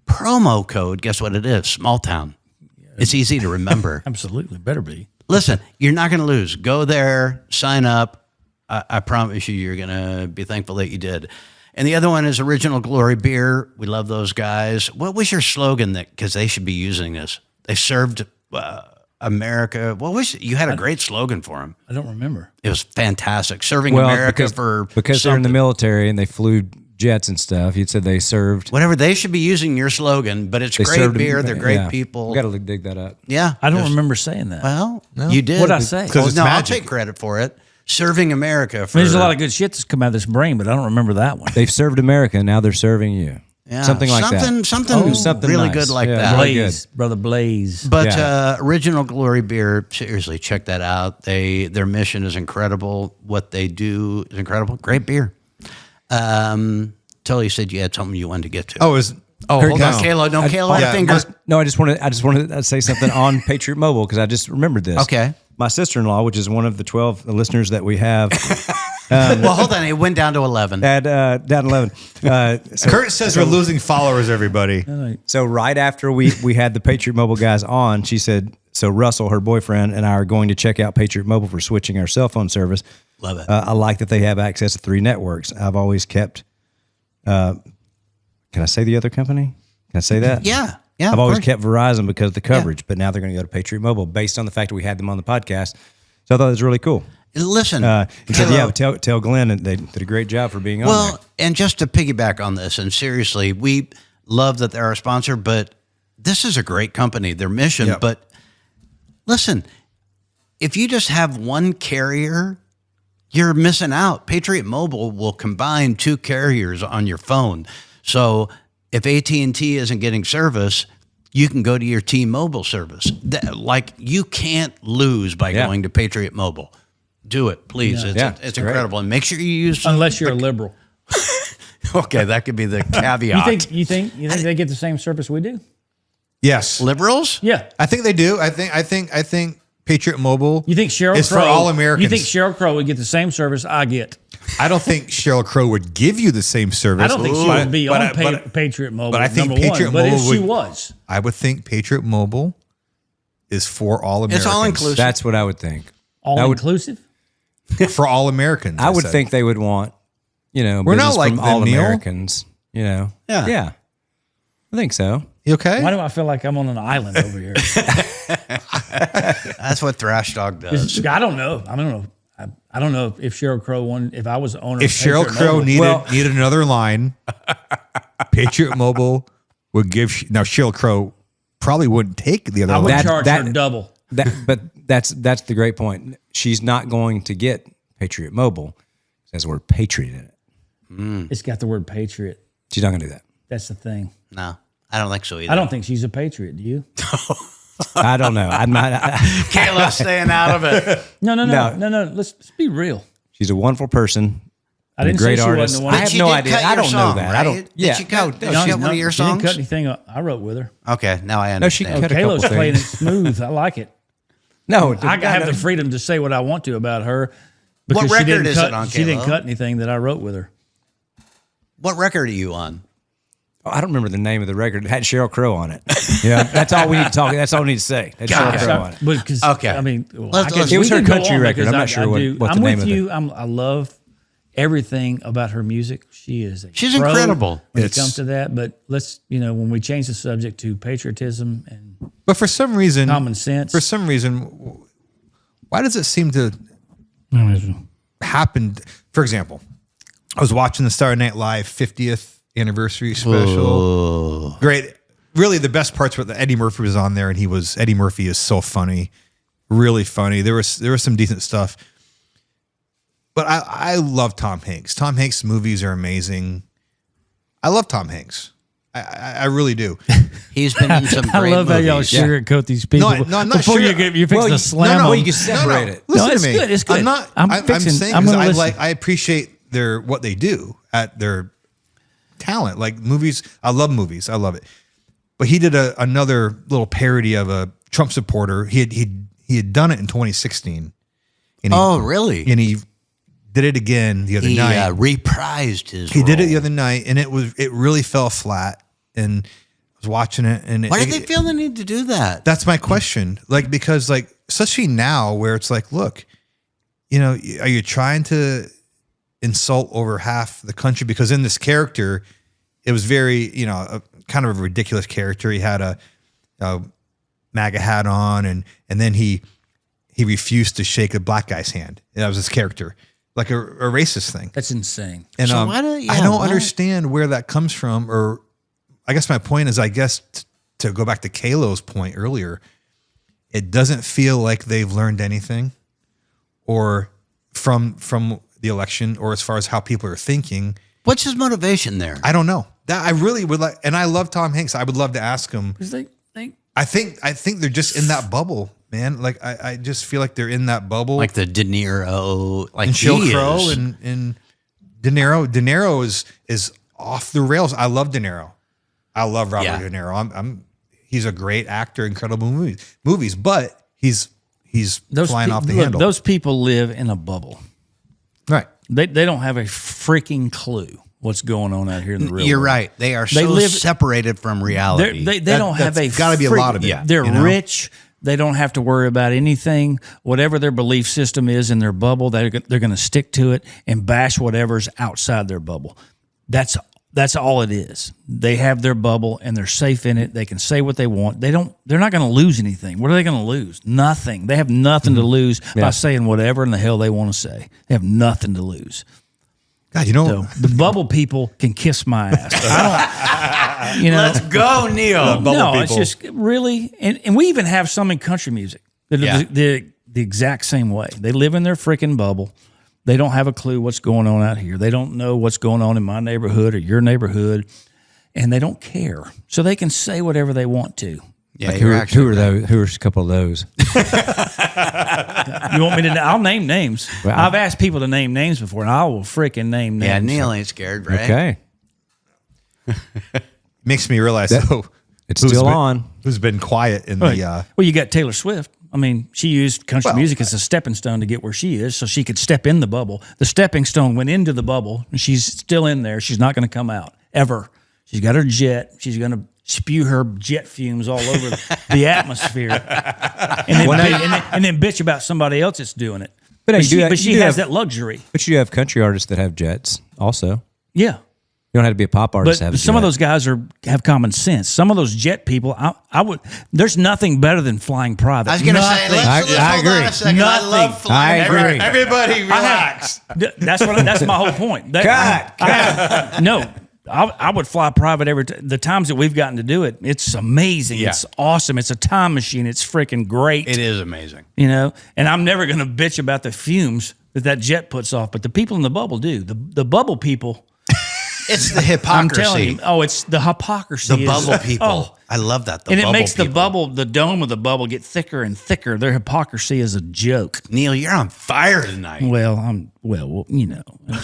S2: promo code. Guess what it is? Smalltown. It's easy to remember.
S3: Absolutely. Better be.
S2: Listen, you're not going to lose. Go there, sign up. I promise you're going to be thankful that you did. And the other one is Original Glory Beer. We love those guys. What was your slogan? Because they should be using this. They served America. What was you had a great slogan for them?
S3: I don't remember.
S2: It was fantastic. Serving America
S4: because they're in the military and they flew jets and stuff. You said they served
S2: whatever. They should be using your slogan, but it's great beer. They're great people.
S4: We got to dig that up.
S2: Yeah,
S3: I don't remember saying that.
S2: Well, you did.
S3: What'd I say?
S2: Well,
S1: it's
S2: no,
S1: magic.
S2: I'll take credit for it. Serving America.
S3: There's a lot of good shit that's come out of this brain, but I don't remember that one.
S4: They've served America, and now they're serving you.
S2: Yeah,
S4: something like that.
S2: Something really
S4: nice.
S2: good like
S4: Yeah,
S2: that.
S4: really
S3: Blaze, brother Blaze.
S2: But Original Glory Beer, seriously, check that out. Their mission is incredible. What they do is incredible. Great beer. Tully said you had something you wanted to get to.
S1: Hold on.
S2: K-Lo. No, K-Lo had fingers.
S4: No, I just wanted to say something on Patriot Mobile because I just remembered this.
S2: Okay.
S4: My sister-in-law, which is one of the 12 listeners that we have,
S2: Well, hold on. It went down to 11.
S4: down 11.
S1: Kurt says we're losing followers, everybody.
S4: So right after we had the Patriot Mobile guys on, she said, so Russell, her boyfriend, and I are going to check out Patriot Mobile for switching our cell phone service.
S2: Love it.
S4: I like that they have access to 3 networks. I've always kept, can I say the other company? Can I say that?
S2: Yeah.
S4: I've always kept Verizon because of the coverage, but now they're going to go to Patriot Mobile based on the fact that we had them on the podcast. So I thought it was really cool.
S2: Listen.
S4: He said, tell Glenn that they did a great job for being on there.
S2: Well, and just to piggyback on this, and seriously, we love that they're our sponsor, but this is a great company, their mission.
S1: Yep.
S2: But listen, if you just have one carrier, you're missing out. Patriot Mobile will combine 2 carriers on your phone. So if AT&T isn't getting service, you can go to your T-Mobile service. You can't lose by going to Patriot Mobile. Do it, please. It's incredible. And make sure you use
S3: Unless you're a liberal.
S2: Okay, that could be the caveat.
S3: You think they get the same service we do?
S1: Yes.
S2: Liberals?
S3: Yeah.
S1: I think they do. I think Patriot Mobile
S3: You think Sheryl
S1: is
S3: Crow,
S1: for all Americans.
S3: You think Sheryl Crow would get the same service I get?
S1: I don't think Sheryl Crow would give you the same service.
S3: I don't think she would be on Patriot Mobile.
S1: But I think
S3: number
S1: Patriot
S3: one. But if
S1: Mobile
S3: she
S1: would-
S3: was,
S1: I would think Patriot Mobile is for all Americans.
S2: It's all inclusive.
S4: That's what I would think.
S3: all inclusive.
S1: For all Americans.
S4: I would
S1: said.
S4: think they would want,
S1: We're not
S4: business
S1: like
S4: from
S1: them,
S4: all
S1: Neil.
S4: Americans. Yeah. I think so.
S1: You okay?
S3: Why do I feel like I'm on an island over here?
S2: That's what Thrash Dog does.
S3: I don't know. I don't know if Sheryl Crow won. If I was the owner,
S1: If
S3: of
S1: Sheryl
S3: Patriot
S1: Crow
S3: Mobile,
S1: needed another line, Patriot Mobile would give. Now Sheryl Crow probably wouldn't take the other
S3: I would
S1: line.
S3: charge her double.
S4: But that's the great point. She's not going to get Patriot Mobile. It has the word Patriot in it.
S3: It's got the word Patriot.
S4: She's not going to do that.
S3: That's the thing.
S2: No, I don't think so either.
S3: I don't think she's a patriot. Do you?
S4: I don't know. I'm not.
S2: Kayla's staying out of it.
S3: No. Let's be real.
S4: She's a wonderful person.
S3: I didn't
S4: a great
S3: say she
S4: artist.
S3: wasn't the one.
S4: I have
S2: She
S4: no
S2: did
S4: idea.
S2: cut
S4: I
S2: your
S4: don't
S2: song,
S4: know that.
S2: right?
S4: I don't.
S2: Did
S4: Yeah.
S2: she cut one of your
S3: She didn't
S2: songs?
S3: cut anything I wrote with her.
S2: Okay, now I
S4: No, she
S2: understand.
S4: cut a
S3: K-Lo's
S4: couple
S3: playing it
S4: things.
S3: smooth. I like it.
S4: No,
S3: I have the freedom to say what I want to about her because
S2: What
S3: she
S2: record
S3: didn't
S2: is
S3: cut.
S2: it on,
S3: She didn't
S2: K-Lo?
S3: cut anything that I wrote with her.
S2: What record are you on?
S4: I don't remember the name of the record. It had Sheryl Crow on it. Yeah, that's all we need to talk. That's all we need to say. It had Sheryl Crow on it.
S3: Because
S2: Okay.
S3: I mean,
S2: It
S4: was her
S3: we can go
S4: country
S3: on
S4: record.
S3: because
S4: I'm not sure what
S3: do.
S4: the
S3: I'm
S4: name
S3: with
S4: of
S3: you. I love everything about her music. She's
S2: incredible.
S3: when it comes to that. But let's when we change the subject to patriotism and
S1: But for some reason,
S3: common sense.
S1: why does it seem to? happened. For example, I was watching the Saturday Night Live 50th anniversary special. Great. Really, the best parts were that Eddie Murphy was on there, and Eddie Murphy is so funny, really funny. There was some decent stuff. But I love Tom Hanks. Tom Hanks' movies are amazing. I love Tom Hanks. I really do.
S2: He's been in some great
S3: I love how y'all
S2: movies.
S3: sugarcoat these people.
S1: No, I'm not
S3: before
S1: sure.
S3: you fix the slam.
S4: No,
S3: them.
S4: you can separate it.
S1: Listen
S3: it's
S1: to me.
S3: good. It's good.
S1: I'm
S3: fixing.
S1: saying
S3: I'm
S1: 'cause
S3: gonna listen.
S1: I appreciate what they do at their talent. Like movies, I love movies. I love it. But he did another little parody of a Trump supporter. He had done it in 2016. And
S2: Really?
S1: And he did it again the other
S2: He
S1: night.
S2: reprised his
S1: He did it the
S2: role.
S1: other night, and it really fell flat. And I was watching it, and
S2: Why did they feel the need to do that?
S1: that's my question. Like, because like, especially now where it's like, look, are you trying to insult over half the country? Because in this character, it was very, kind of a ridiculous character. He had a MAGA hat on, and then he refused to shake a black guy's hand. That was his character, like a racist thing.
S3: That's insane.
S1: And
S2: So
S1: I don't understand where that comes from. Or I guess my point is, to go back to K-Lo's point earlier, it doesn't feel like they've learned anything, or from the election, or as far as how people are thinking.
S2: What's his motivation there?
S1: I don't know. That I really would like, and I love Tom Hanks. I would love to ask him.
S3: Because they
S1: I think they're just in that bubble, man. Like I just feel like they're in that bubble.
S2: Like the De Niro, like
S1: and
S2: he
S1: Sheryl Crow
S2: is.
S1: and De Niro. De Niro is off the rails. I love De Niro. I love Robert De Niro. He's a great actor, incredible movies, but he's flying off the handle.
S3: Those people live in a bubble.
S1: Right.
S3: They don't have a freaking clue what's going on out here in the real
S2: You're
S3: world.
S2: right. They are so separated from reality.
S3: They don't have a.
S1: Got to be a lot of it.
S2: Yeah.
S3: They're rich. They don't have to worry about anything. Whatever their belief system is in their bubble, they're going to stick to it and bash whatever's outside their bubble. That's all it is. They have their bubble and they're safe in it. They can say what they want. They're not going to lose anything. What are they going to lose? Nothing. They have nothing to lose by saying whatever in the hell they want to say. They have nothing to lose.
S1: God,
S3: So the bubble people can kiss my ass.
S2: Let's go, Neil.
S3: No, it's just really, and we even have some in country music that are the exact same way. They live in their freaking bubble. They don't have a clue what's going on out here. They don't know what's going on in my neighborhood or your neighborhood, and they don't care. So they can say whatever they want to.
S2: Yeah,
S4: Like who are those? Who are a couple of those?
S3: You want me to? I'll name names.
S4: Well,
S3: I've asked people to name names before, and I will freaking name names.
S2: Yeah, Neil ain't scared, right?
S4: Okay.
S1: makes me realize
S4: It's
S1: who's
S4: still
S1: been-
S4: on.
S1: Who's been quiet in
S3: Right.
S1: the
S3: Well, you got Taylor Swift. I mean, she used country music as a stepping stone to get where she is, so she could step in the bubble. The stepping stone went into the bubble, and she's still in there. She's not going to come out ever. She's got her jet. She's going to spew her jet fumes all over the atmosphere, and then bitch about somebody else that's doing it.
S4: But
S3: She
S4: you
S3: has
S4: have-
S3: that luxury.
S4: But you have country artists that have jets also.
S3: Yeah.
S4: You don't have to be a pop artist to have
S3: But
S4: a
S3: some of
S4: jet.
S3: those guys have common sense. Some of those jet people, I would. There's nothing better than flying private.
S2: I was going to say, let's
S4: I
S2: hold on
S4: agree.
S2: a second. I love
S3: Nothing.
S2: flying.
S4: I agree.
S1: everybody relax.
S3: That's my whole point. I would fly private every time. The times that we've gotten to do it, it's amazing.
S2: Yeah.
S3: It's awesome. It's a time machine. It's freaking great.
S2: It is amazing.
S3: And I'm never going to bitch about the fumes that jet puts off, but the people in the bubble do. The bubble people.
S2: It's the
S3: I'm telling
S2: hypocrisy.
S3: you. Oh, it's the hypocrisy.
S2: The bubble people.
S3: Oh,
S2: I love that.
S3: and it makes the
S2: people.
S3: bubble, the dome of the bubble, get thicker and thicker. Their hypocrisy is a joke.
S2: Neil, you're on fire tonight.
S3: Well, it
S2: You're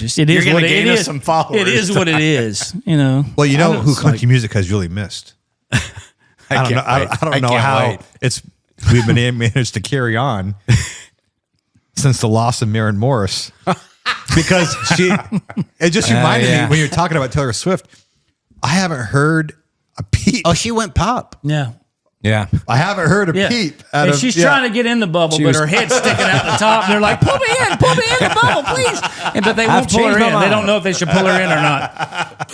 S3: is
S2: gonna
S3: what it
S2: gain us
S3: is.
S2: some followers.
S3: It is what it is.
S1: Well, you know who
S3: it's
S1: country music has really missed. I don't know. I don't know
S2: can't
S1: how
S2: wait.
S1: we've been managed to carry on since the loss of Maren Morris, because it just reminded me when you're talking about Taylor Swift. I haven't heard a peep.
S2: Oh, she went pop.
S3: Yeah.
S4: Yeah.
S1: I haven't heard a
S3: Yeah.
S1: peep.
S3: And she's trying to get in the bubble, but her head's sticking out the top. And they're like, pull me in the bubble, please. But they won't pull her
S4: changed my
S3: in. They
S4: mind.
S3: don't know if they should pull her in or not.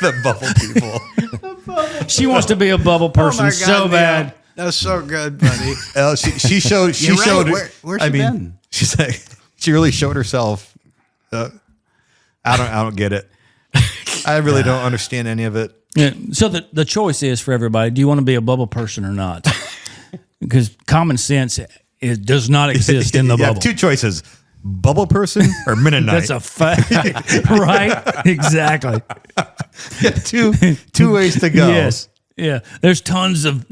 S1: the bubble people.
S3: She wants to be a bubble person so bad.
S2: That was so good, buddy.
S1: She showed. She
S2: You're right.
S1: showed.
S2: Where's she been?
S1: she's like. She really showed herself. I don't get it. I really don't understand any of it.
S3: Yeah. So the choice is for everybody: do you want to be a bubble person or not? Because common sense does not exist in the
S1: You have
S3: bubble.
S1: two choices: bubble person or Menonite.
S3: That's a fact, right? Exactly.
S1: two ways to go.
S3: Yes. Yeah. There's tons of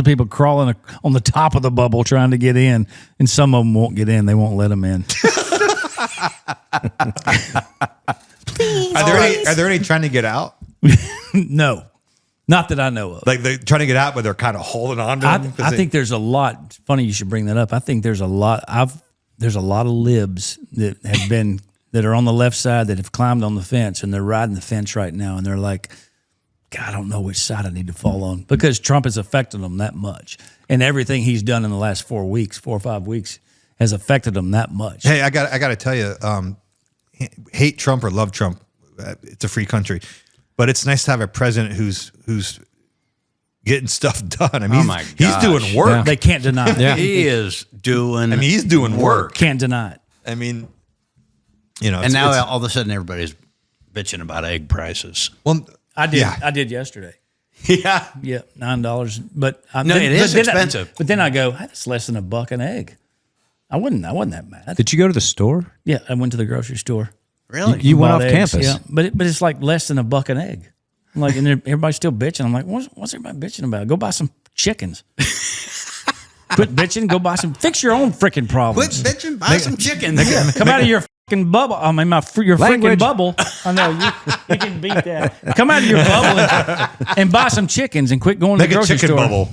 S3: people crawling on the top of the bubble trying to get in, and some of them won't get in. They won't let them in.
S1: Are there any trying to get out?
S3: No, not that I know of.
S1: Like they're trying to get out, but they're kind of holding on to them?
S3: I think there's a lot. Funny you should bring that up. I think there's a lot. There's a lot of libs that have been that are on the left side that have climbed on the fence and they're riding the fence right now, and they're like, God, I don't know which side I need to fall on because Trump has affected them that much, and everything he's done in the last 4 or 5 weeks has affected them that much.
S1: Hey, I got to tell you, hate Trump or love Trump, it's a free country, but it's nice to have a president who's getting stuff done. I mean, he's doing work.
S3: Yeah. They can't deny it.
S2: He is doing.
S1: I mean, he's doing work.
S3: Can't deny it.
S1: I mean, you know,
S2: And now all of a sudden everybody's bitching about egg prices.
S1: well,
S3: I did.
S1: yeah.
S3: I did yesterday.
S2: Yeah.
S3: Yeah, $9. But
S2: No, it is expensive.
S3: But then I go, that's less than $1 an egg. I wasn't that mad.
S4: Did you go to the store?
S3: Yeah, I went to the grocery store.
S2: Really?
S4: You went
S3: Bought
S4: off
S3: eggs,
S4: campus.
S3: Yeah, but it's like less than $1 an egg. I'm like, and everybody's still bitching. I'm like, what's everybody bitching about? Go buy some chickens. Quit bitching. Go buy some. Fix your own freaking problems.
S2: Quit bitching. Buy some chicken.
S3: Come out of your fucking bubble. I mean, your freaking
S4: Language.
S3: bubble. I know you can beat that. Come out of your bubble and buy some chickens and quit going to
S1: Make
S3: the
S1: a
S3: grocery
S1: chicken
S3: store.
S1: bubble.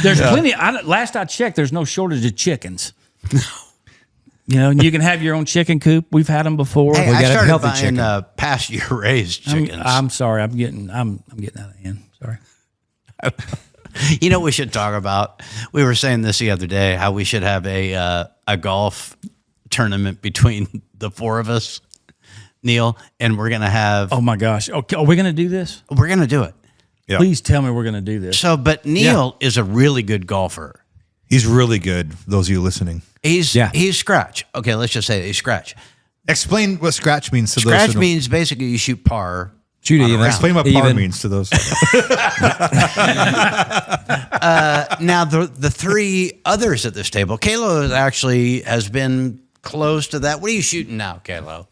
S3: There's plenty. Last I checked, there's no shortage of chickens. You know, you can have your own chicken coop. We've had them before.
S2: Hey,
S4: We
S2: I
S4: got a
S2: started
S4: healthy
S2: buying
S4: chicken.
S2: pasture raised chickens.
S3: I'm sorry. I'm getting out of hand. Sorry.
S2: You know what we should talk about? We were saying this the other day, how we should have a golf tournament between the four of us, Neil, and we're going to have,
S3: Oh my gosh. Okay, are we going to do this?
S2: we're going to do it.
S1: Yeah.
S3: Please tell me we're going to do this.
S2: So, but Neil is a really good golfer.
S1: He's really good. For those of you listening,
S2: He's scratch. Okay, let's just say he's scratch.
S1: explain what scratch means to those.
S2: Scratch
S1: who don't-
S2: means basically you shoot par.
S4: Shoot even.
S1: Explain what par
S4: Even.
S1: means to those.
S2: Now, the three others at this table, K-Lo actually has been close to that. What are you shooting now, K-Lo?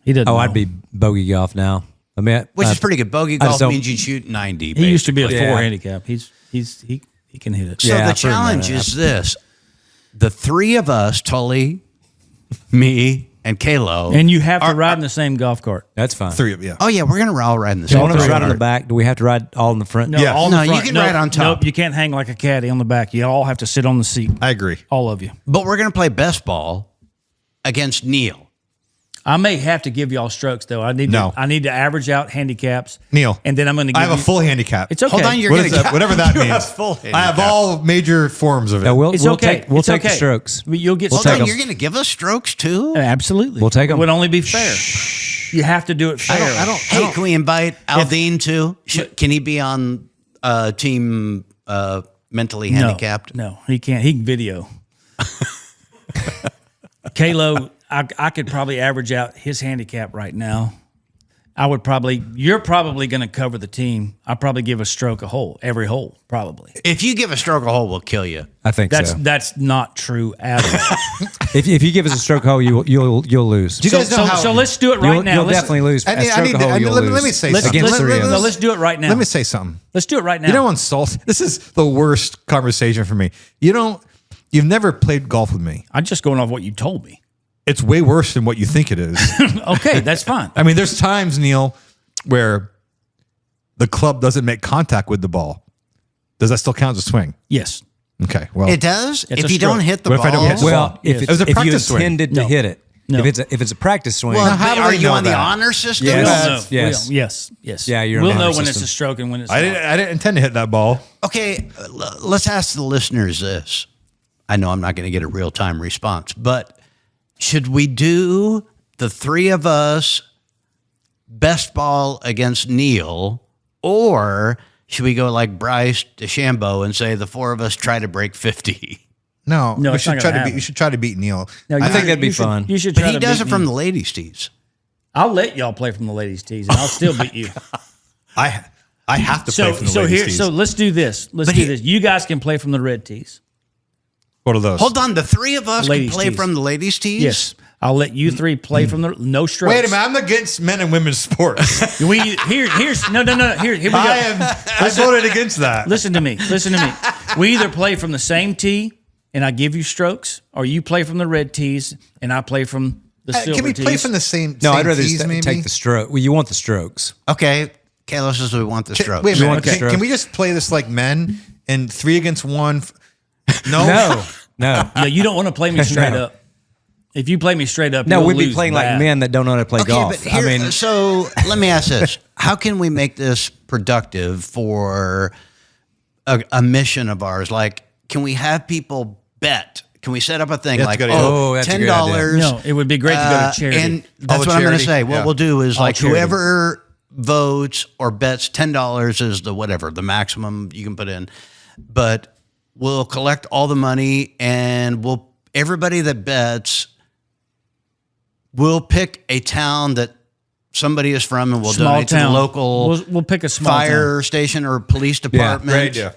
S3: He doesn't.
S4: Oh,
S3: know.
S4: I'd be bogey golf now. I mean,
S2: Which is pretty good. Bogey
S4: I just
S2: golf
S4: don't-
S2: means you shoot 90.
S3: He used to be a
S2: basically.
S3: 4 handicap. He can hit it.
S2: So
S4: Yeah,
S2: the
S4: I've heard
S2: challenge
S4: that.
S2: is this. The three of us, Tully, me, and K-Lo.
S3: And you have to ride in the same golf cart.
S4: That's fine.
S1: Three of yeah.
S2: oh, yeah, we're going to all ride in the
S4: So
S2: same
S4: one of us
S2: golf
S4: ride in the
S2: cart.
S4: back. Do we have to ride all in the front?
S3: No,
S1: Yeah.
S3: all in
S2: No,
S3: the
S2: you
S3: front.
S2: can
S3: Nope,
S2: ride on top.
S3: Nope, you can't hang like a caddy on the back. You all have to sit on the seat.
S1: I agree.
S3: All of you.
S2: But we're going to play best ball against Neil.
S3: I may have to give y'all strokes though. I need to average out handicaps.
S1: Neil,
S3: And then I'm going to give
S1: I have a full handicap.
S3: It's okay.
S2: Hold on, you're
S1: What
S2: going
S1: is
S2: to
S1: that? Whatever that
S2: You
S1: means.
S2: have full
S1: I have
S2: handicap.
S1: all major forms of it.
S4: No, we'll
S3: It's
S4: we'll
S3: okay.
S4: take we'll
S3: It's
S4: take the
S3: okay.
S4: strokes.
S3: You'll get
S2: Hold
S3: strokes.
S2: on, you're going to give us strokes too?
S3: Absolutely.
S4: We'll take 'em.
S3: It would only be fair. You have to do it fair.
S2: Hey, can we invite Aldine too? Can he be on team mentally handicapped?
S3: No, he can't. He can video. K-Lo, I could probably average out his handicap right now. You're probably going to cover the team. I'll probably give a stroke a hole, every hole, probably.
S2: If you give a stroke a hole, we'll kill you.
S4: I think so.
S3: That's not true at all.
S4: If you give us a stroke hole, you'll lose.
S1: Do you guys know how?
S3: So let's do it right now.
S4: You'll
S3: Let's-
S4: definitely lose.
S1: I
S4: A
S1: need- I
S4: stroke
S1: need
S4: a
S1: to-
S4: hole,
S1: I need-
S4: you'll
S1: let me-
S4: lose.
S1: let me say
S3: Let's,
S1: something.
S4: against
S3: let's,
S4: three of us.
S3: no, let's do it right now.
S1: Let me say something.
S3: Let's do it right now.
S1: You know, insult. This is the worst conversation for me. You've never played golf with me.
S3: I'm just going off what you told me.
S1: It's way worse than what you think it is.
S3: Okay, that's fine.
S1: I mean, there's times, Neil, where the club doesn't make contact with the ball. Does that still count as a swing?
S3: Yes.
S1: Okay. Well,
S2: It does?
S3: It's
S2: If
S3: a
S2: you don't
S3: stroke.
S2: hit the
S1: What if
S2: ball?
S1: I don't hit the
S4: Well,
S1: ball?
S4: if
S1: It was a
S4: if you
S1: practice swing.
S4: intended to
S3: No.
S4: hit it,
S3: No.
S4: if it's a practice swing,
S2: Well,
S1: how do
S2: are
S1: I
S2: you
S1: know
S2: on the
S1: that?
S2: honor system?
S4: Yes.
S3: We'll know.
S4: Yes.
S3: Yes.
S4: Yeah, you're
S3: We'll
S4: on the
S3: know
S4: honor
S3: when it's
S4: system.
S3: a stroke and when it's
S1: I
S3: not.
S1: didn't intend to hit that ball.
S2: Okay, let's ask the listeners this. I know I'm not going to get a real-time response, but should we do the three of us best ball against Neil, or should we go like Bryce DeChambeau and say the four of us try to break 50?
S1: No,
S3: No,
S1: we
S3: it's
S1: should
S3: not
S1: try
S3: gonna
S1: to beat.
S3: happen.
S1: You should try to beat Neil.
S3: No,
S4: I think that'd be
S3: you should-
S4: fun.
S3: You should
S2: But
S3: try
S2: he
S3: to
S2: does
S3: beat
S2: it from
S3: me.
S2: the ladies' tees.
S3: I'll let y'all play from the ladies' tees, and I'll still beat you.
S1: I have to play from the ladies' tees.
S3: So let's do this. Let's do this. You guys can play from the red tees.
S1: What are those?
S2: Hold on, the three of us can
S3: Ladies'
S2: play
S3: tees.
S2: from the ladies' tees?
S3: Yes, I'll let you three play from the no strokes.
S1: Wait a minute. I'm against men and women's sports.
S3: Here's no. Here we go.
S1: I voted against that.
S3: Listen to me. We either play from the same tee and I give you strokes, or you play from the red tees and I play from the silver
S1: Can we
S3: tees.
S1: play from the same?
S4: No,
S1: same
S4: I'd rather
S1: tees,
S4: just
S1: maybe?
S4: take the stroke. Well, you want the strokes.
S2: Okay, K-Lo says we want the strokes.
S1: Wait a minute.
S4: want the stroke?
S1: Can we just play this like men and 3 against 1? No.
S4: No.
S3: No, you don't want to play me straight
S4: No.
S3: up. If you play me straight up,
S4: No,
S3: you'll
S4: we'd be
S3: lose
S4: playing
S3: bad.
S4: like men that don't know how to play
S2: Okay,
S4: golf.
S2: but here,
S4: I mean,
S2: so let me ask this: how can we make this productive for a mission of ours? Like, can we have people bet? Can we set up a thing
S1: That's
S2: like,
S1: a good idea.
S4: Oh, that's a good
S2: $10?
S3: No, it would be great to go to charity.
S2: And that's
S1: the
S2: what I'm going to
S1: charity,
S2: say. What
S1: yeah.
S2: we'll do is
S3: All
S2: like
S3: charity.
S2: whoever votes or bets $10 is the whatever, the maximum you can put in. But we'll collect all the money and everybody that bets, we'll pick a town that somebody is from and we'll
S3: Small
S2: donate to
S3: town.
S2: the local
S3: We'll pick a small
S2: fire station or police department.
S1: Great idea.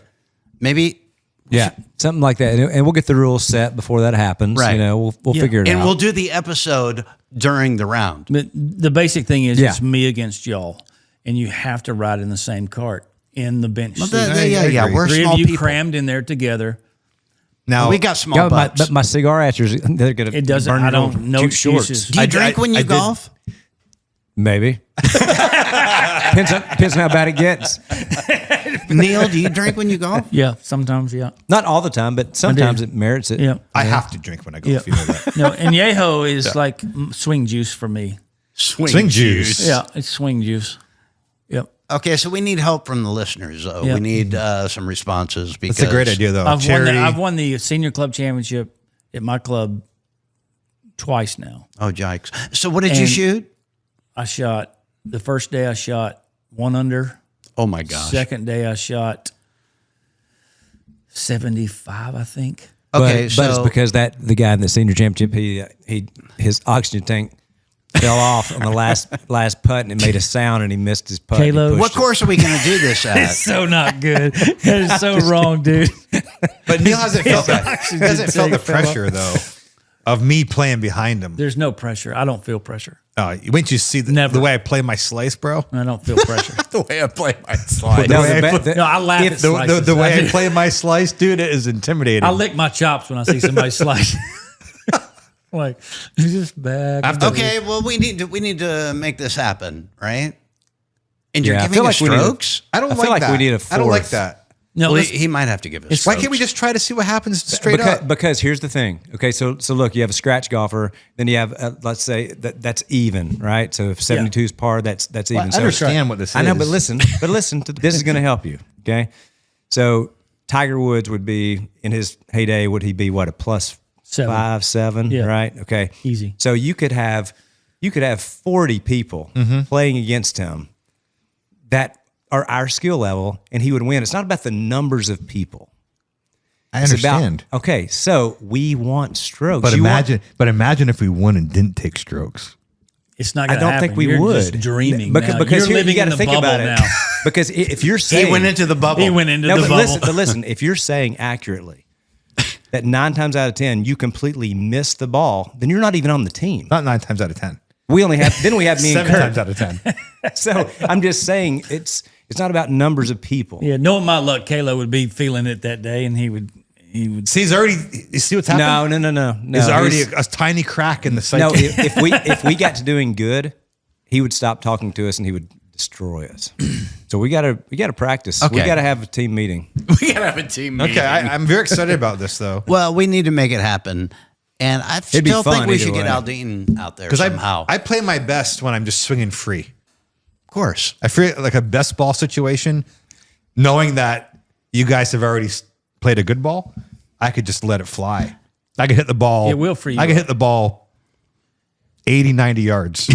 S2: Maybe.
S4: yeah, something like that. And we'll get the rules set before that happens.
S2: Right.
S4: You know, we'll
S3: Yeah.
S4: figure it
S2: And
S4: out.
S2: we'll do the episode during the round.
S3: But the basic thing is
S4: Yeah.
S3: it's me against y'all, and you have to ride in the same cart in the bench seat.
S2: Yeah.
S1: agree.
S2: We're
S3: Three
S2: small
S3: of you
S2: people.
S3: crammed in there together.
S1: Now
S2: We got small
S4: Yeah,
S2: butts.
S4: but my cigar atchers, they're going to
S3: It doesn't.
S4: burn
S3: I
S4: your
S3: don't.
S4: old
S3: No
S4: cute shorts.
S3: excuses.
S2: Do you drink when you
S1: I did-
S2: golf?
S4: Maybe. depends on how bad it gets.
S2: Neil, do you drink when you golf?
S3: Yeah, sometimes. Yeah,
S4: Not all the time, but sometimes it merits it.
S3: yeah.
S1: I have to drink when I go.
S3: Yeah.
S1: If you know that.
S3: No, and Yeho is like swing juice for me.
S1: Swing juice.
S3: Yeah, it's swing juice. Yep.
S2: Okay, so we need help from the listeners, though.
S3: Yeah.
S2: We need some responses because
S1: That's a great idea, though.
S3: I've won the senior club championship at my club twice now.
S2: Oh, yikes! So, what did you
S3: And-
S2: shoot?
S3: I shot the first day. I shot 1 under.
S2: Oh my gosh!
S3: Second day I shot 75, I think.
S2: Okay,
S4: but
S2: so
S4: it's because the guy in the senior championship, his oxygen tank fell off on the last putt and it made a sound and he missed his putt. and he
S3: K-Lo.
S4: pushed
S2: what
S4: it.
S2: course are we going to do this at?
S3: So not good. That is so wrong, dude.
S1: But Neil hasn't felt that. He hasn't felt the
S3: tank fell off.
S1: pressure though of me playing behind him.
S3: There's no pressure. I don't feel pressure.
S1: Wait, you see
S3: Never.
S1: the way I play my slice, bro?
S3: I don't feel pressure.
S1: The way I play my slice.
S4: No,
S1: the way, I,
S4: the-
S3: No, I laugh at
S1: the
S3: slices.
S1: way
S3: I
S1: I
S3: do.
S1: play my slice, dude, it is intimidating.
S3: I lick my chops when I see somebody slice. Like, it's just bad.
S2: Okay, well, we need to make this happen, right? And you're
S4: Yeah, I
S2: giving
S4: feel
S2: us
S4: like we need-
S2: strokes.
S1: I don't
S4: I feel
S1: like
S4: like
S1: that.
S4: we need a
S1: I don't like
S4: fourth.
S1: that.
S3: No,
S2: Well,
S3: let's-
S2: he might have to give us.
S1: Why
S2: strokes.
S1: can't we just try to see what happens straight up?
S4: Because here's the thing. Okay, so look, you have a scratch golfer, then you have let's say that's even, right? So if 72 is par, that's even.
S1: I
S4: So
S1: understand what this
S4: I know,
S1: is.
S4: but listen, this is going to help you. Okay, so Tiger Woods would be in his heyday. Would he be what, a plus
S3: 7.
S4: 7?
S3: Yeah.
S4: Right. Okay.
S3: Easy.
S4: So you could have 40 people playing against him that are our skill level, and he would win. It's not about the numbers of people.
S1: I
S4: It's about-
S1: understand.
S4: okay, so we want strokes.
S1: But
S4: You want-
S1: imagine if we won and didn't take strokes.
S3: It's not
S4: I
S3: going to
S4: don't
S3: happen.
S4: think we
S3: You're
S4: would.
S3: just dreaming
S4: because,
S3: now.
S4: because
S3: You're
S4: here,
S3: living
S4: you got
S3: in
S4: to
S3: the
S4: think
S3: bubble
S4: about it.
S3: now.
S4: Because if you're saying
S2: He went into the bubble.
S3: He went into
S4: no,
S3: the
S4: but
S3: bubble.
S4: listen, if you're saying accurately that 9 times out of 10 you completely miss the ball, then you're not even on the team.
S1: Not 9 times out of 10.
S4: We have me and
S1: 7
S4: Kurt.
S1: times out of 10.
S4: So I'm just saying it's not about numbers of people.
S3: Yeah, knowing my luck, K-Lo would be feeling it that day, and he would.
S1: See, he's already. You see what's happening?
S4: No.
S1: There's already a tiny crack in the psyche.
S4: No, if we got to doing good, he would stop talking to us and he would destroy us. So we gotta practice.
S2: Okay.
S4: We gotta have a team meeting.
S2: We gotta have a team meeting.
S1: Okay, I'm very excited about this though.
S2: Well, we need to make it happen, and I
S4: It'd be
S2: still think
S4: fun
S2: we
S4: either
S2: should get
S4: way.
S2: Aldine out there
S1: Because
S2: somehow.
S1: I play my best when I'm just swinging free.
S2: of course.
S1: I feel like a best ball situation, knowing that you guys have already played a good ball, I could just let it fly. I could hit the ball.
S3: It will for you.
S1: I could hit the ball 80, 90 yards.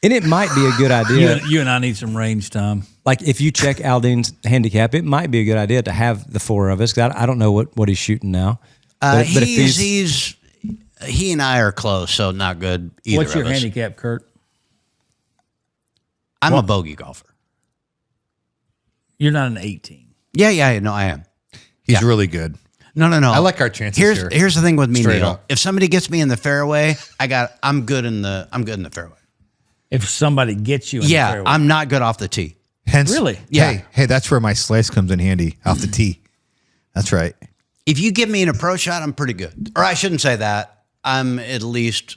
S4: And it might be a good idea.
S3: You and I need some range time.
S4: Like if you check Aldine's handicap, it might be a good idea to have the 4 of us. 'Cause I don't know what he's shooting now. But if
S2: He and I are close, so not good either
S3: What's your
S2: of us.
S3: handicap, Kurt?
S2: I'm a bogey golfer.
S3: You're not an 18.
S2: Yeah, no, I am.
S1: He's really good.
S2: No.
S1: I like our chances here.
S2: Here's the thing with me,
S1: Straight
S2: Neil.
S1: up.
S2: If somebody gets me in the fairway, I'm good in the fairway.
S3: If somebody gets you in the fairway.
S2: I'm not good off the tee.
S1: Hence,
S3: Really?
S2: Yeah.
S1: Hey, that's where my slice comes in handy off the tee. That's right.
S2: If you give me an approach shot, I'm pretty good. Or I shouldn't say that. I'm at least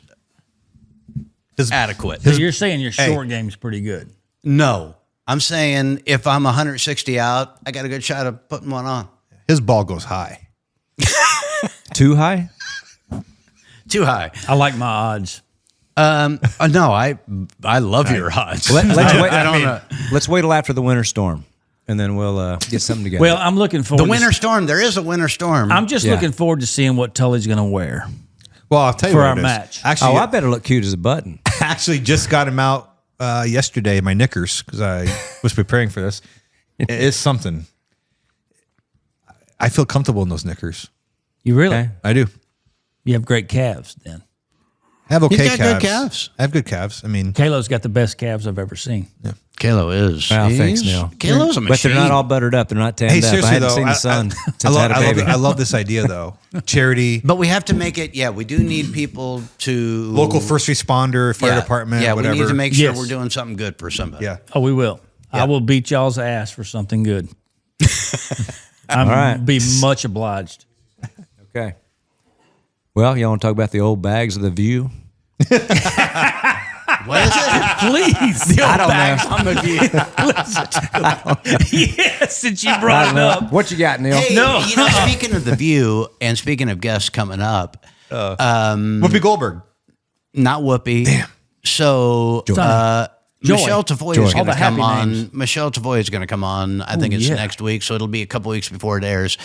S2: adequate.
S3: So you're saying your short game's pretty good.
S2: No. I'm saying if I'm 160 out, I got a good shot of putting one on.
S1: His ball goes high.
S4: Too high?
S2: Too high.
S3: I like my odds.
S2: No, I love your odds.
S4: Let's wait.
S2: I don't know.
S4: Let's wait till after the winter storm, and then we'll get something together.
S3: Well, I'm looking forward
S2: The winter storm. There is a winter storm.
S3: I'm just looking forward to seeing what Tully's going to wear.
S1: Well, I'll tell you
S3: For
S1: what
S3: our
S1: it is.
S3: match.
S1: Actually,
S4: I better look cute as a button.
S1: actually just got him out yesterday in my knickers because I was preparing for this. It is something. I feel comfortable in those knickers.
S3: You really?
S4: Okay.
S1: I do.
S3: You have great calves then.
S1: I have okay
S2: He's got
S1: calves.
S2: good calves.
S1: I have good calves. I mean,
S3: K-Lo's got the best calves I've ever seen.
S2: K-Lo is.
S4: Well, thanks, Neil.
S2: K-Lo's a machine.
S4: But they're not all buttered up. They're not tanned
S1: hey,
S4: up. I
S1: seriously
S4: hadn't
S1: though,
S4: seen the sun since I had a baby.
S1: I love this idea though. Charity,
S2: But we have to make it. Yeah, we do need people to
S1: local first responder, fire
S2: yeah,
S1: department,
S2: Yeah,
S1: whatever.
S2: we need to make sure
S3: Yes.
S2: we're doing something good for somebody.
S1: Yeah.
S3: Oh, we will. I will beat y'all's ass for something good. I'm
S4: right.
S3: be much obliged.
S4: Okay. Well, y'all want to talk about the old bags of the View?
S2: What is it?
S3: Please.
S4: I don't know.
S2: On the view.
S3: Yes, since you brought it up.
S4: What you got, Neil?
S2: Hey,
S3: No.
S2: Speaking of the View, and speaking of guests coming up,
S1: Whoopi Goldberg.
S2: not Whoopi. Damn. So
S3: Joy.
S2: Michelle Tavoy
S3: Joy.
S2: is
S3: All
S2: going
S3: the
S2: to come
S3: happy
S2: on.
S3: names.
S2: Michelle Tavoy is going to come on. I think it's
S3: yeah.
S2: next week, so it'll be a couple weeks before it airs.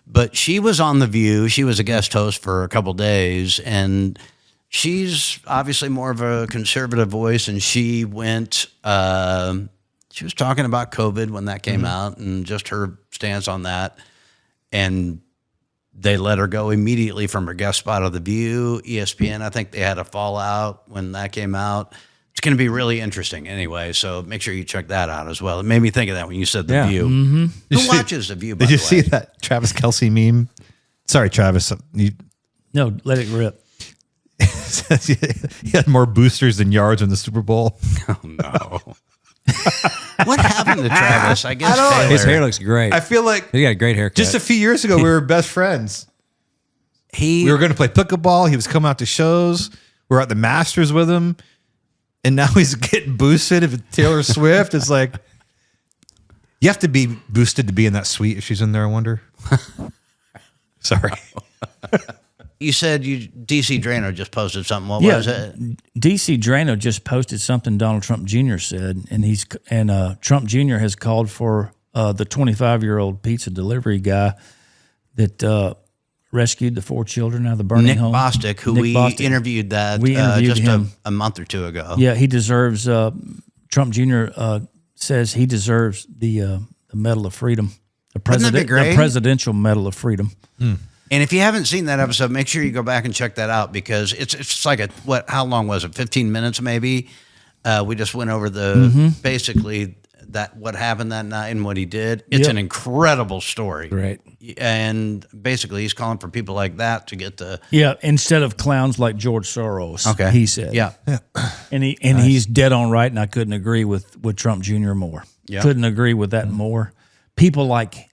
S2: But she was on The View. She was a guest host for a couple days, and she's obviously more of a conservative voice. And she went. She was talking about COVID when that came out, and just her stance on that. And they let her go immediately from her guest spot of The View. ESPN, I think they had a fallout when that came out. It's going to be really interesting anyway, so make sure you check that out as well. It made me think of that when you said The
S4: Yeah.
S2: View.
S3: Mm-hmm.
S2: Who watches The View, by
S1: Did you
S2: the way?
S1: see that Travis Kelce meme? Sorry, Travis.
S3: No, let it rip.
S1: He had more boosters than yards in the Super Bowl.
S2: Oh, no. What happened to Travis? I guess
S1: don't know.
S4: His
S2: Taylor.
S4: hair looks great.
S1: I feel like
S4: He got a great haircut.
S1: just a few years ago we were best friends.
S2: He,
S1: We were going to play pickleball. He was coming out to shows. We were at the Masters with him. And now he's getting boosted. If it's Taylor Swift, it's like, you have to be boosted to be in that suite if she's in there, I wonder. Sorry.
S2: you said DC Drano just posted something. What
S3: Yeah,
S2: was it?
S3: DC Drano just posted something Donald Trump Jr. said, and Trump Jr. has called for the 25-year-old pizza delivery guy that rescued the 4 children out of the burning
S2: Nick
S3: home.
S2: Bostic, who
S3: Nick
S2: we
S3: Bostic.
S2: interviewed that
S3: We interviewed
S2: just
S3: him.
S2: a month or two ago.
S3: Yeah, he deserves. Trump Jr. Says he deserves the Medal of Freedom,
S2: Wouldn't that be great?
S3: the Presidential Medal of Freedom.
S2: And if you haven't seen that episode, make sure you go back and check that out because it's just like how long was it? 15 minutes maybe. We just went over the basically that what happened that night and what he did. It's
S3: Yep.
S2: an incredible story.
S4: Great.
S2: And basically he's calling for people like that to get the
S3: Yeah, instead of clowns like George Soros.
S2: Okay.
S3: He said.
S2: Yeah.
S3: And he's dead on right, and I couldn't agree with Trump Jr. more.
S2: Yeah.
S3: Couldn't agree with that more. People like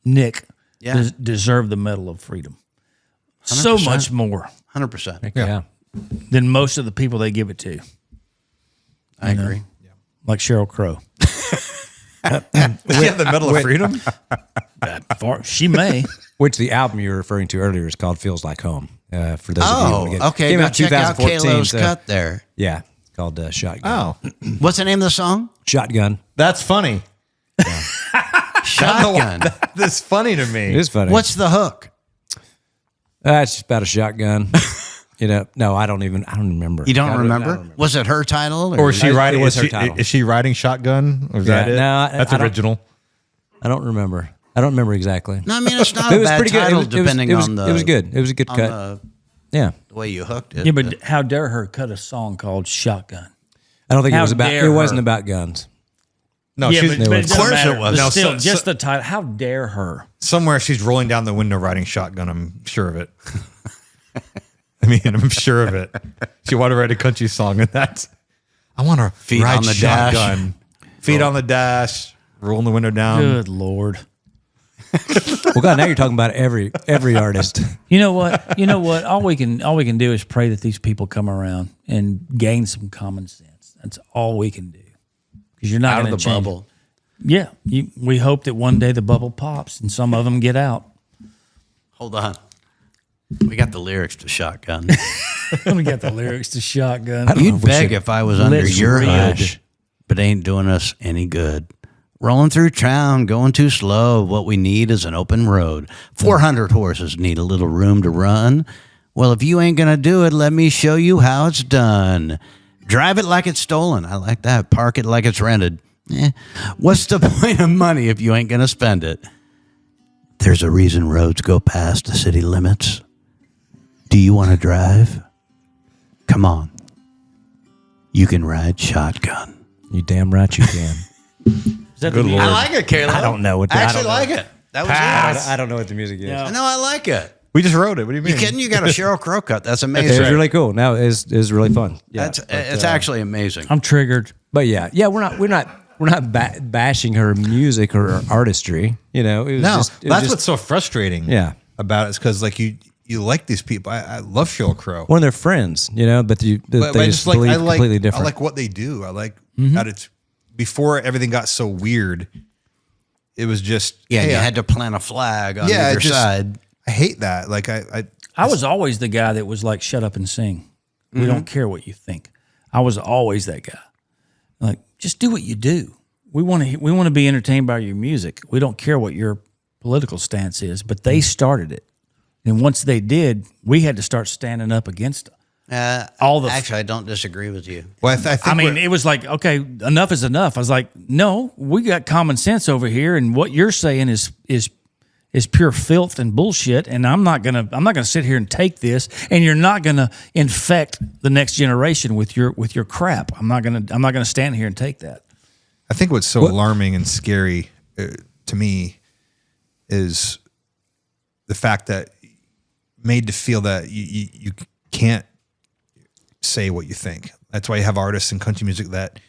S3: Nick
S2: Yeah.
S3: deserve the Medal of Freedom. So
S2: 100%.
S3: much more
S2: 100%.
S4: Yeah.
S3: than most of the people they give it to,
S2: I agree.
S3: like Sheryl Crow.
S1: Does he have the Medal of Freedom?
S3: She may.
S4: Which the album you were referring to earlier is called "Feels Like Home." For those of you who
S2: Oh,
S4: want to get,
S2: okay.
S4: came
S2: Go
S4: out
S2: check out
S4: 2014.
S2: K-Lo's
S4: so-
S2: cut there.
S4: Yeah, it's called "Shotgun."
S1: Oh,
S2: What's the name of the song?
S4: Shotgun.
S1: that's funny.
S2: Shotgun.
S1: That's funny to
S4: It
S1: me.
S4: is funny.
S2: What's the hook?
S4: It's just about a shotgun. No, I don't remember.
S2: You don't
S4: I
S2: remember? Was it her title?
S1: Or is she
S4: It
S1: riding?
S4: was
S1: Is
S4: her
S1: she,
S4: title.
S1: is she riding shotgun? Or is that it?
S4: No,
S1: That's
S4: I don't-
S1: original.
S4: I don't remember. I don't remember exactly.
S2: No, I mean it's not
S4: It
S2: a
S4: was
S2: bad
S4: pretty good.
S2: title
S4: It was
S2: depending on the.
S4: It was good. It was a good
S2: on
S4: cut. Yeah.
S2: the way you hooked it.
S3: Yeah, but how dare her cut a song called Shotgun?
S4: I don't think it
S3: How
S4: was about.
S3: dare
S4: It wasn't
S3: her.
S4: about guns.
S1: No,
S3: Yeah,
S1: she's
S3: but it doesn't
S2: course it
S3: matter.
S2: was.
S3: But
S1: No,
S3: still,
S1: so-
S3: just the title. How dare her?
S1: somewhere she's rolling down the window riding shotgun. I'm sure of it. I mean, I'm sure of it. She wanted to write a country song, and that's I want to
S2: Feet
S1: ride
S2: on the dash.
S1: shotgun, feet on the dash, rolling the window down.
S3: Good Lord.
S4: Well, God, now you're talking about every artist.
S3: You know what? You know what? All we can do is pray that these people come around and gain some common sense. That's all we can do. Because you're not
S2: Out
S3: going
S2: of
S3: to
S2: the
S3: change.
S2: bubble.
S3: Yeah, we hope that one day the bubble pops and some of them get out.
S2: Hold on. We got the lyrics to Shotgun.
S3: Let me get the lyrics to Shotgun.
S4: know
S2: You'd
S4: if we
S2: beg
S4: should-
S2: if I was under
S3: Let's
S2: your
S3: read.
S2: hood, but ain't doing us any good. Rolling through town, going too slow. What we need is an open road. 400 horses need a little room to run. Well, if you ain't going to do it, let me show you how it's done. Drive it like it's stolen. I like that. Park it like it's rented. What's the point of money if you ain't going to spend it? There's a reason roads go past the city limits. Do you want to drive? Come on. You can ride shotgun.
S4: You damn right you can.
S3: Is that the music?
S2: I like it, Caleb.
S4: I don't know what.
S2: I actually like it. That was it.
S4: I don't know what the music is.
S3: Yeah.
S2: I know I like it.
S1: We just wrote it. What do you mean?
S2: You kidding? You got a Sheryl Crow cut. That's
S4: It
S2: amazing.
S4: was really cool. Now it's really fun. Yeah,
S2: It's actually amazing.
S3: I'm triggered.
S4: But yeah, we're not bashing her music or her artistry. You know, it was
S1: No,
S4: just, it was
S1: that's
S4: just
S1: what's so frustrating.
S4: Yeah.
S1: about it is because like you like these people. I love Sheryl Crow.
S4: one of their friends. You know, but they
S1: But
S4: just believe completely different.
S1: I like what they do. I like that it's before everything got so weird. It was just
S2: Yeah,
S1: hey,
S2: you
S1: I-
S2: had to plant a flag on
S1: yeah,
S2: either
S1: just-
S2: side.
S1: I hate that. Like I
S3: I was always the guy that was like, shut up and sing. We don't care what you think. I was always that guy. Like, just do what you do. We want to be entertained by your music. We don't care what your political stance is, but they started it. And once they did, we had to start standing up against all the
S2: Actually, I don't disagree with you.
S1: well, I think
S3: I mean,
S1: we're-
S3: it was like, okay, enough is enough. I was like, no, we got common sense over here, and what you're saying is pure filth and bullshit. And I'm not gonna sit here and take this. And you're not gonna infect the next generation with your crap. I'm not gonna stand here and take that.
S1: I think what's so alarming and scary to me is the fact that made to feel that you can't say what you think. That's why you have artists in country music that,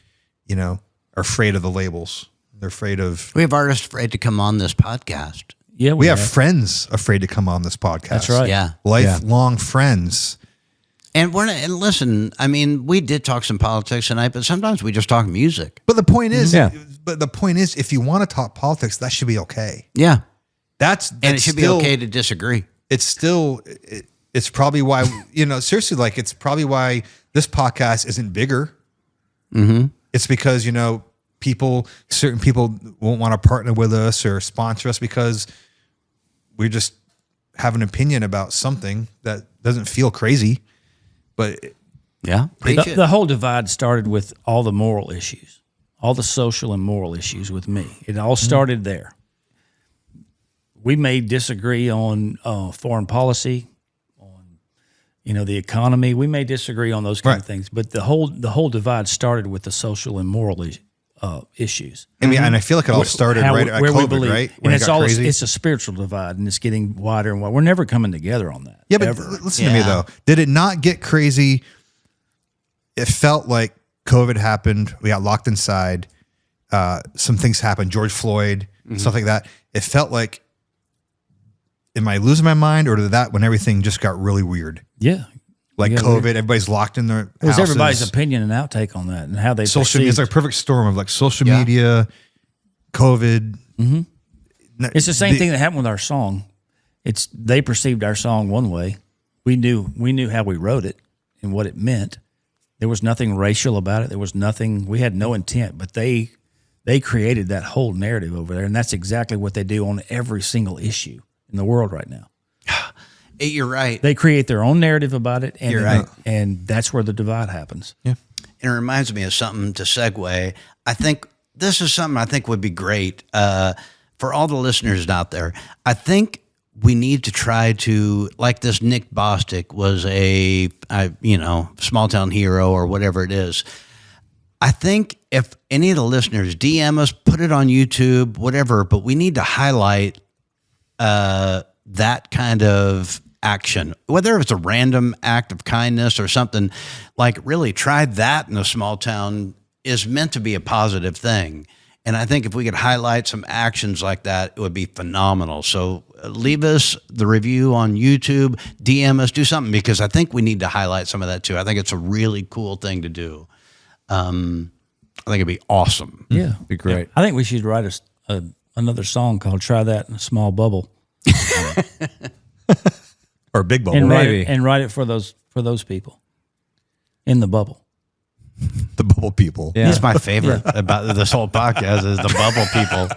S1: you know, are afraid of the labels. They're afraid of.
S2: We have artists afraid to come on this podcast.
S3: Yeah,
S1: We have friends afraid to come on this podcast.
S3: That's right.
S2: Yeah.
S1: Lifelong friends.
S2: And and listen, I mean, we did talk some politics tonight, but sometimes we just talk music.
S1: But the point is,
S4: Yeah.
S1: if you want to talk politics, that should be okay.
S2: Yeah.
S1: That's
S2: And it should
S1: still-
S2: be okay to disagree.
S1: It's still, it's probably why, you know, seriously, like it's probably why this podcast isn't bigger. Mm-hmm. It's because, you know, certain people won't want to partner with us or sponsor us because we just have an opinion about something that doesn't feel crazy, but
S2: Yeah. Preach it.
S3: The whole divide started with all the moral issues, all the social and moral issues with me. It all started there. We may disagree on foreign policy, on the economy. We may disagree on those kind of
S1: Right.
S3: things, but the whole divide started with the social and moral issues.
S1: I mean, and I feel like it all started
S3: How-
S1: right at
S3: where we
S1: COVID,
S3: believe.
S1: right?
S3: And
S1: it
S3: it's
S1: got
S3: all
S1: crazy.
S3: it's a spiritual divide, and it's getting wider and wider. We're never coming together on that.
S1: Yeah, but
S3: ever.
S1: listen to me
S2: Yeah.
S1: though. Did it not get crazy? It felt like COVID happened. We got locked inside. Some things happened. George Floyd, stuff like that. It felt like, am I losing my mind, or did that when everything just got really weird?
S3: Yeah.
S1: Like
S3: Yeah,
S1: COVID, everybody's locked in their
S3: It was
S1: houses.
S3: everybody's opinion and outtake on that and how they
S1: Social media. It's like
S3: perceived.
S1: a perfect storm of like social
S2: Yeah.
S1: media, COVID.
S3: It's the same thing that happened with our song. They perceived our song one way. We knew how we wrote it and what it meant. There was nothing racial about it. There was nothing. We had no intent, but they created that whole narrative over there, and that's exactly what they do on every single issue in the world right now.
S2: You're right.
S3: They create their own narrative about it, and
S2: You're right.
S3: and that's where the divide happens.
S1: Yeah.
S2: And it reminds me of something to segue. I think this is something I think would be great for for all the listeners out there, I think we need to try to, like this Nick Bostic was a small town hero or whatever it is. I think if any of the listeners DM us, put it on YouTube, whatever, but we need to highlight that kind of action, whether it's a random act of kindness or something. Like, really try that in a small town is meant to be a positive thing. And I think if we could highlight some actions like that, it would be phenomenal. So leave us the review on YouTube, DM us, do something, because I think we need to highlight some of that too. I think it's a really cool thing to do. I think it'd be awesome.
S3: Yeah.
S4: Be great.
S3: I think we should write another song called Try That in a Small Bubble.
S1: Or a big bubble.
S3: And
S4: Maybe.
S3: write it for those people in the bubble.
S1: The bubble people.
S4: Yeah.
S2: That's my favorite about this whole podcast is the bubble people.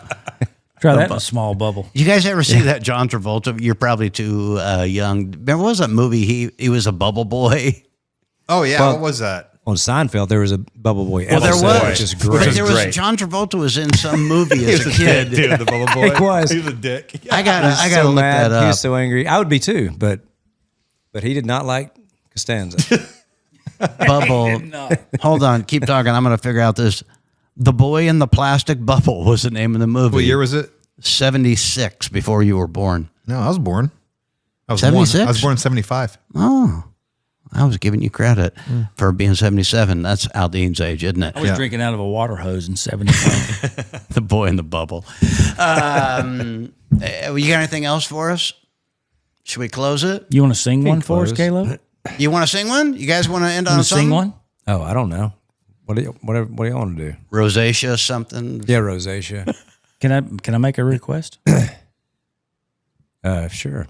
S3: Try that in a small bubble.
S2: You guys ever see that John Travolta? You're probably too young. Remember, what was that movie? He was a bubble boy.
S1: Oh, yeah.
S4: Well,
S1: what was that?
S4: On Seinfeld, there was a Bubble Boy
S2: Well, there
S4: episode,
S2: was,
S4: which is
S2: but
S4: great.
S2: there was
S1: great.
S2: John Travolta was in some movie as a kid.
S1: Dude, the bubble boy.
S4: It was.
S1: He was a dick.
S2: I gotta
S4: so
S2: look
S4: mad.
S2: that
S4: He
S2: up.
S4: was so angry. I would be too, but he did not like Costanza.
S2: Bubble. Hold on, keep talking. I'm gonna figure out this. The Boy in the Plastic Bubble was the name of the movie.
S1: What year was it?
S2: 76, before you were born.
S1: No, I was born. I was
S2: 76?
S1: I was born in 75.
S2: Oh, I was giving you credit for being 77. That's Aldean's age, isn't it?
S3: I was drinking out of a water hose in 75.
S2: The Boy in the Bubble. You got anything else for us? Should we close it?
S3: You want to sing one for us,
S4: close.
S3: K-Lo?
S2: You want to sing one? You guys want to end
S3: Want
S2: on
S3: to
S2: something?
S3: sing one?
S4: Oh, I don't know. What do you want to do?
S2: Rosacea, something.
S4: Yeah, rosacea.
S3: Can I make a request?
S4: Sure.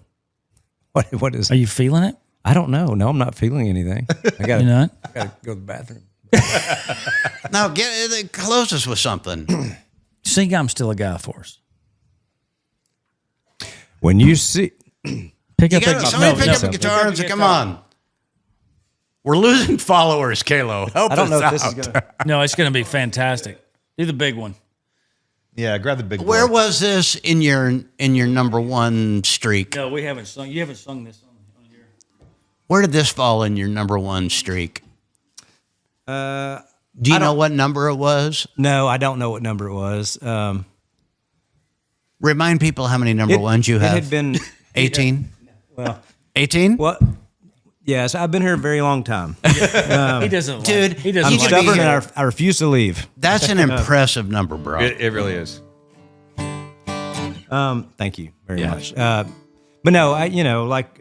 S4: What is?
S3: Are you feeling it?
S4: I don't know. No, I'm not feeling anything. I got
S3: You
S4: to
S3: not?
S4: go to the bathroom.
S2: No, close us with something.
S3: Sing I'm Still a Guy for us.
S4: When you see,
S3: Pick up
S2: Somebody pick up a guitar and say, come on. We're losing followers, K-Lo. Help
S4: I don't know
S2: us
S4: if this is
S2: out.
S4: gonna.
S3: No, it's going to be fantastic. Do the big one.
S1: Yeah, grab the big boy.
S2: Where was this in your number one streak?
S3: No, we haven't sung. You haven't sung this on here.
S2: Where did this fall in your number one streak? Do you know what number it was?
S4: No, I don't know what number it was.
S2: Remind people how many number ones you have.
S4: It had been
S2: 18?
S4: well.
S2: 18?
S4: What? Yes, I've been here a very long time.
S3: He doesn't.
S2: Dude,
S3: he
S2: you
S3: doesn't.
S2: could
S4: I'm
S2: be
S4: stubborn
S2: here.
S4: and I refuse to leave.
S2: That's an impressive number, bro.
S1: It really is.
S4: Thank you very much. But no, like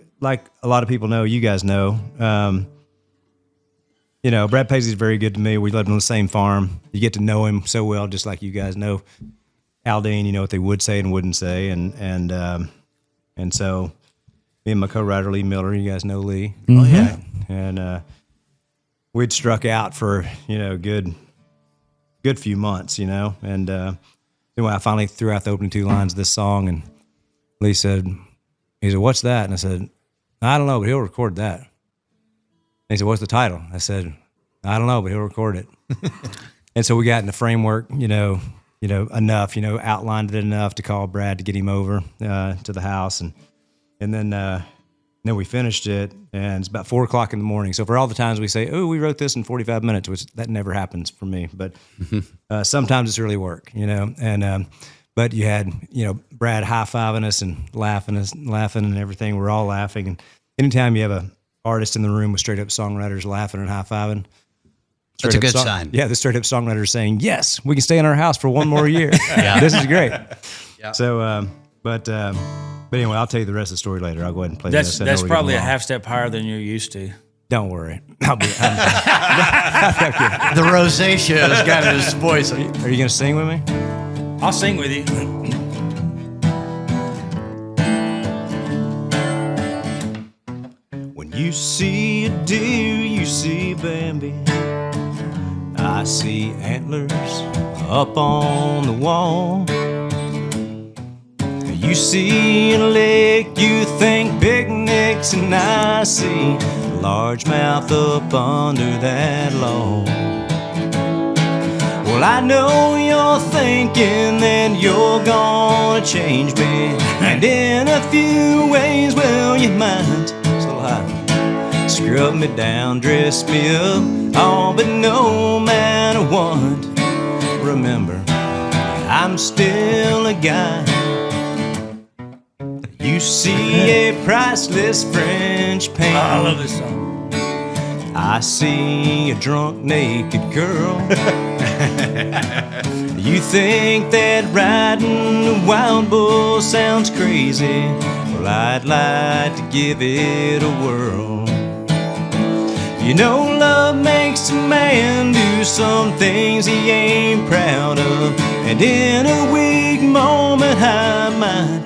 S4: a lot of people know, you guys know, Brad Paisley's very good to me. We lived on the same farm. You get to know him so well, just like you guys know Aldean. You know what they would say and wouldn't say, and so me and my co-writer Lee Miller, you guys know Lee.
S2: Oh, yeah.
S4: And we'd struck out for good few months, and then when I finally threw out the opening two lines of this song, and Lee said, "What's that?" And I said, "I don't know, but he'll record that." And he said, "What's the title?" I said, "I don't know, but he'll record it." And so we got in the framework, enough, outlined it enough to call Brad to get him over to the house, and then we finished it, and it's about 4:00 in the morning. So for all the times we say, "Oh, we wrote this in 45 minutes," which that never happens for me, but sometimes it's really work, And but you had Brad high-fiving us and laughing and everything. We're all laughing, and anytime you have a artist in the room with straight-up songwriters laughing and high-fiving,
S2: That's a good sign.
S4: Yeah, the straight-up songwriter saying, "Yes, we can stay in our house for one more year. This is great."
S2: Yeah.
S4: So, but anyway, I'll tell you the rest of the story later. I'll go ahead and play this.
S3: That's probably a half step higher than you're used to.
S4: Don't worry.
S2: The rosacea has got his voice.
S4: Are you going to sing with me?
S3: I'll sing with you.
S4: When you see a deer, you see Bambi. I see antlers up on the wall. You see a lake, you think picnics, and I see largemouth up under that log. Well, I know you're thinking that you're gonna change me, and in a few ways, well, you might. Still high. Scrub me down, dress me up, oh, but no matter what, remember, I'm still a guy. You see a priceless French painting.
S3: I love this song.
S4: I see a drunk naked girl. You think that riding a wild bull sounds crazy? Well, I'd like to give it a whirl. You know love makes a man do some things he ain't proud of, and in a weak moment I might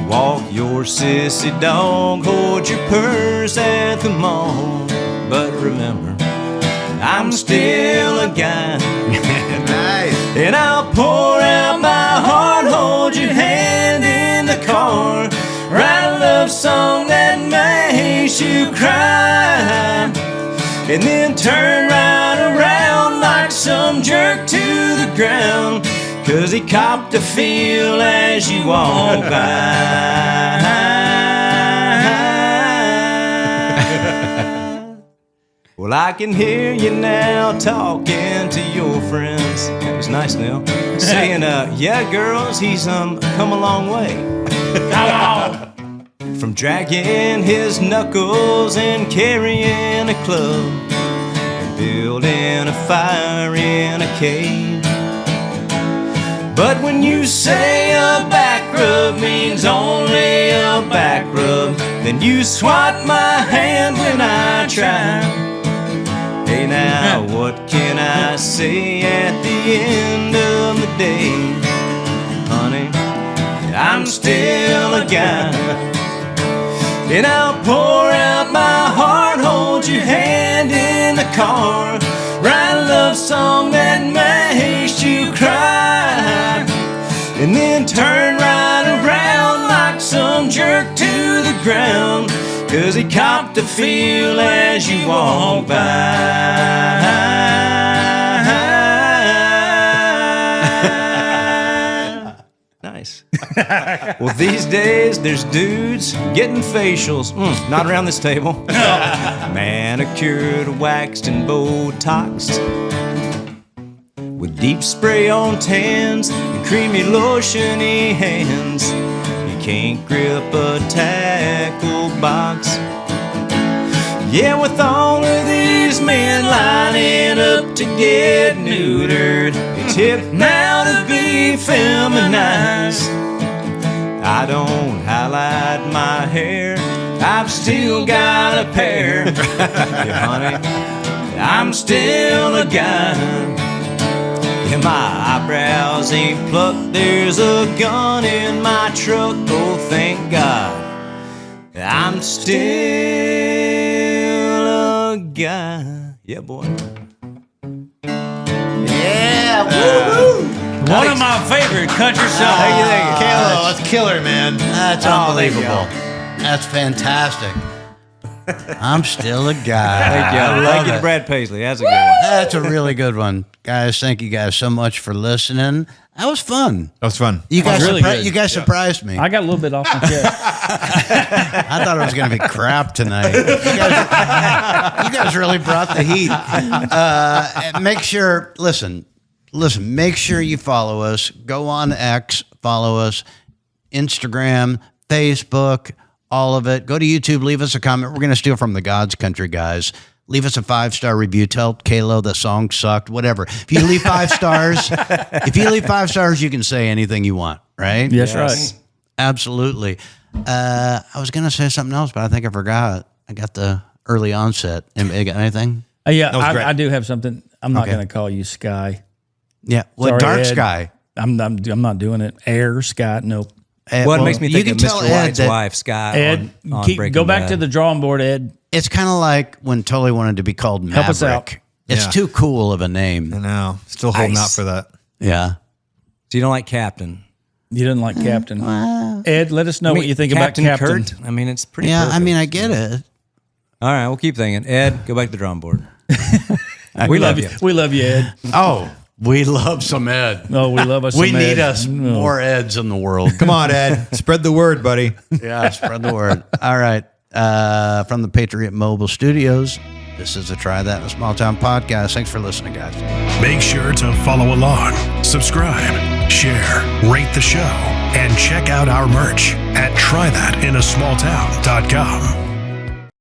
S4: walk your sissy dog, hold your purse at the mall. But remember, I'm still a guy.
S2: Nice.
S4: And I'll pour out my heart, hold your hand in the car, write a love song that makes you cry, and then turn right around like some jerk to the ground, 'cause he copped a feel as you walk by. Well, I can hear you now talking to your friends. That was nice, Neil. Saying, yeah, girls, he's come a long way.
S3: Come on.
S4: From dragging his knuckles and carrying a club, and building a fire in a cave. But when you say a back rub means only a back rub, then you swat my hand when I try. Hey now, what can I say at the end of the day? Honey, I'm still a guy. And I'll pour out my heart, hold your hand in the car, write a love song that makes you cry, and then turn right around like some jerk to the ground, 'cause he copped a feel as you walk by. Nice. Well, these days there's dudes getting facials, not around this table. Manicured, waxed, and Botoxed, with deep spray on tans and creamy lotiony hands. You can't grip a tackle box. Yeah, with all of these men lining up to get neutered, it's hip now to be feminized. I don't highlight my hair, I've still got a pair. Yeah, honey, I'm still a guy. Yeah, my eyebrows ain't plucked, there's a gun in my truck, oh thank God, I'm still a guy. Yeah, boy.
S2: Yeah, woo-hoo.
S3: One of my favorite country songs.
S2: How you think?
S1: K-Lo, that's killer, man.
S2: That's unbelievable. That's fantastic. I'm still a guy.
S4: Thank you. I like it, Brad Paisley. That's a good one.
S2: That's a really good one. Guys, thank you guys so much for listening. That was fun.
S1: That was fun.
S2: You guys,
S3: really good.
S2: you guys surprised me.
S3: I got a little bit off my chest.
S2: I thought it was going to be crap tonight. You guys really brought the heat. Make sure, listen, make sure you follow us. Go on X, follow us, Instagram, Facebook, all of it. Go to YouTube, leave us a comment. We're going to steal from the God's Country guys. Leave us a 5-star review. Tell K-Lo the song sucked, whatever. If you leave 5 stars, you can say anything you want, right?
S3: Yes, right.
S2: Absolutely. I was going to say something else, but I think I forgot. I got the early onset. Got anything?
S3: Yeah,
S1: was great.
S3: I do have something. I'm not
S2: Okay.
S3: going to call you Sky.
S2: Yeah. Well,
S3: Sorry,
S2: Dark
S3: Ed.
S2: Sky.
S3: I'm not doing it. Air, Sky, nope.
S4: What makes me
S2: you
S4: think
S2: can
S4: of
S2: tell
S4: Mr.
S2: Ed
S4: White's
S2: that
S4: wife, Sky,
S3: Ed,
S4: on
S3: keep,
S4: Breaking
S3: go back
S4: Bad.
S3: to the drawing board, Ed.
S2: It's kind of like when Tully wanted to be called Maverick.
S3: Help us out.
S2: It's
S1: Yeah.
S2: too cool of a name.
S1: I know. Still holding
S4: Ice.
S1: out for that.
S2: Yeah.
S4: So you don't like Captain?
S3: You didn't like Captain. Ed, let us know what you think
S4: Captain
S3: about Captain.
S4: Kurt? I mean, it's pretty
S2: Yeah,
S4: perfect.
S2: I mean, I get it.
S4: All right, we'll keep thinking. Ed, go back to the drawing board.
S3: We love you. We love you, Ed.
S2: Oh, we love some Ed.
S3: Oh, we love us.
S2: We
S3: some
S2: need
S3: Ed.
S2: us more Eds in the world.
S1: Come on, Ed. Spread the word, buddy.
S2: Yeah, spread the word. All right. From the Patriot Mobile Studios, this is the Try That in a Small Town podcast. Thanks for listening, guys.
S5: Make sure to follow along, subscribe, share, rate the show, and check out our merch at trythatinasmalltown.com.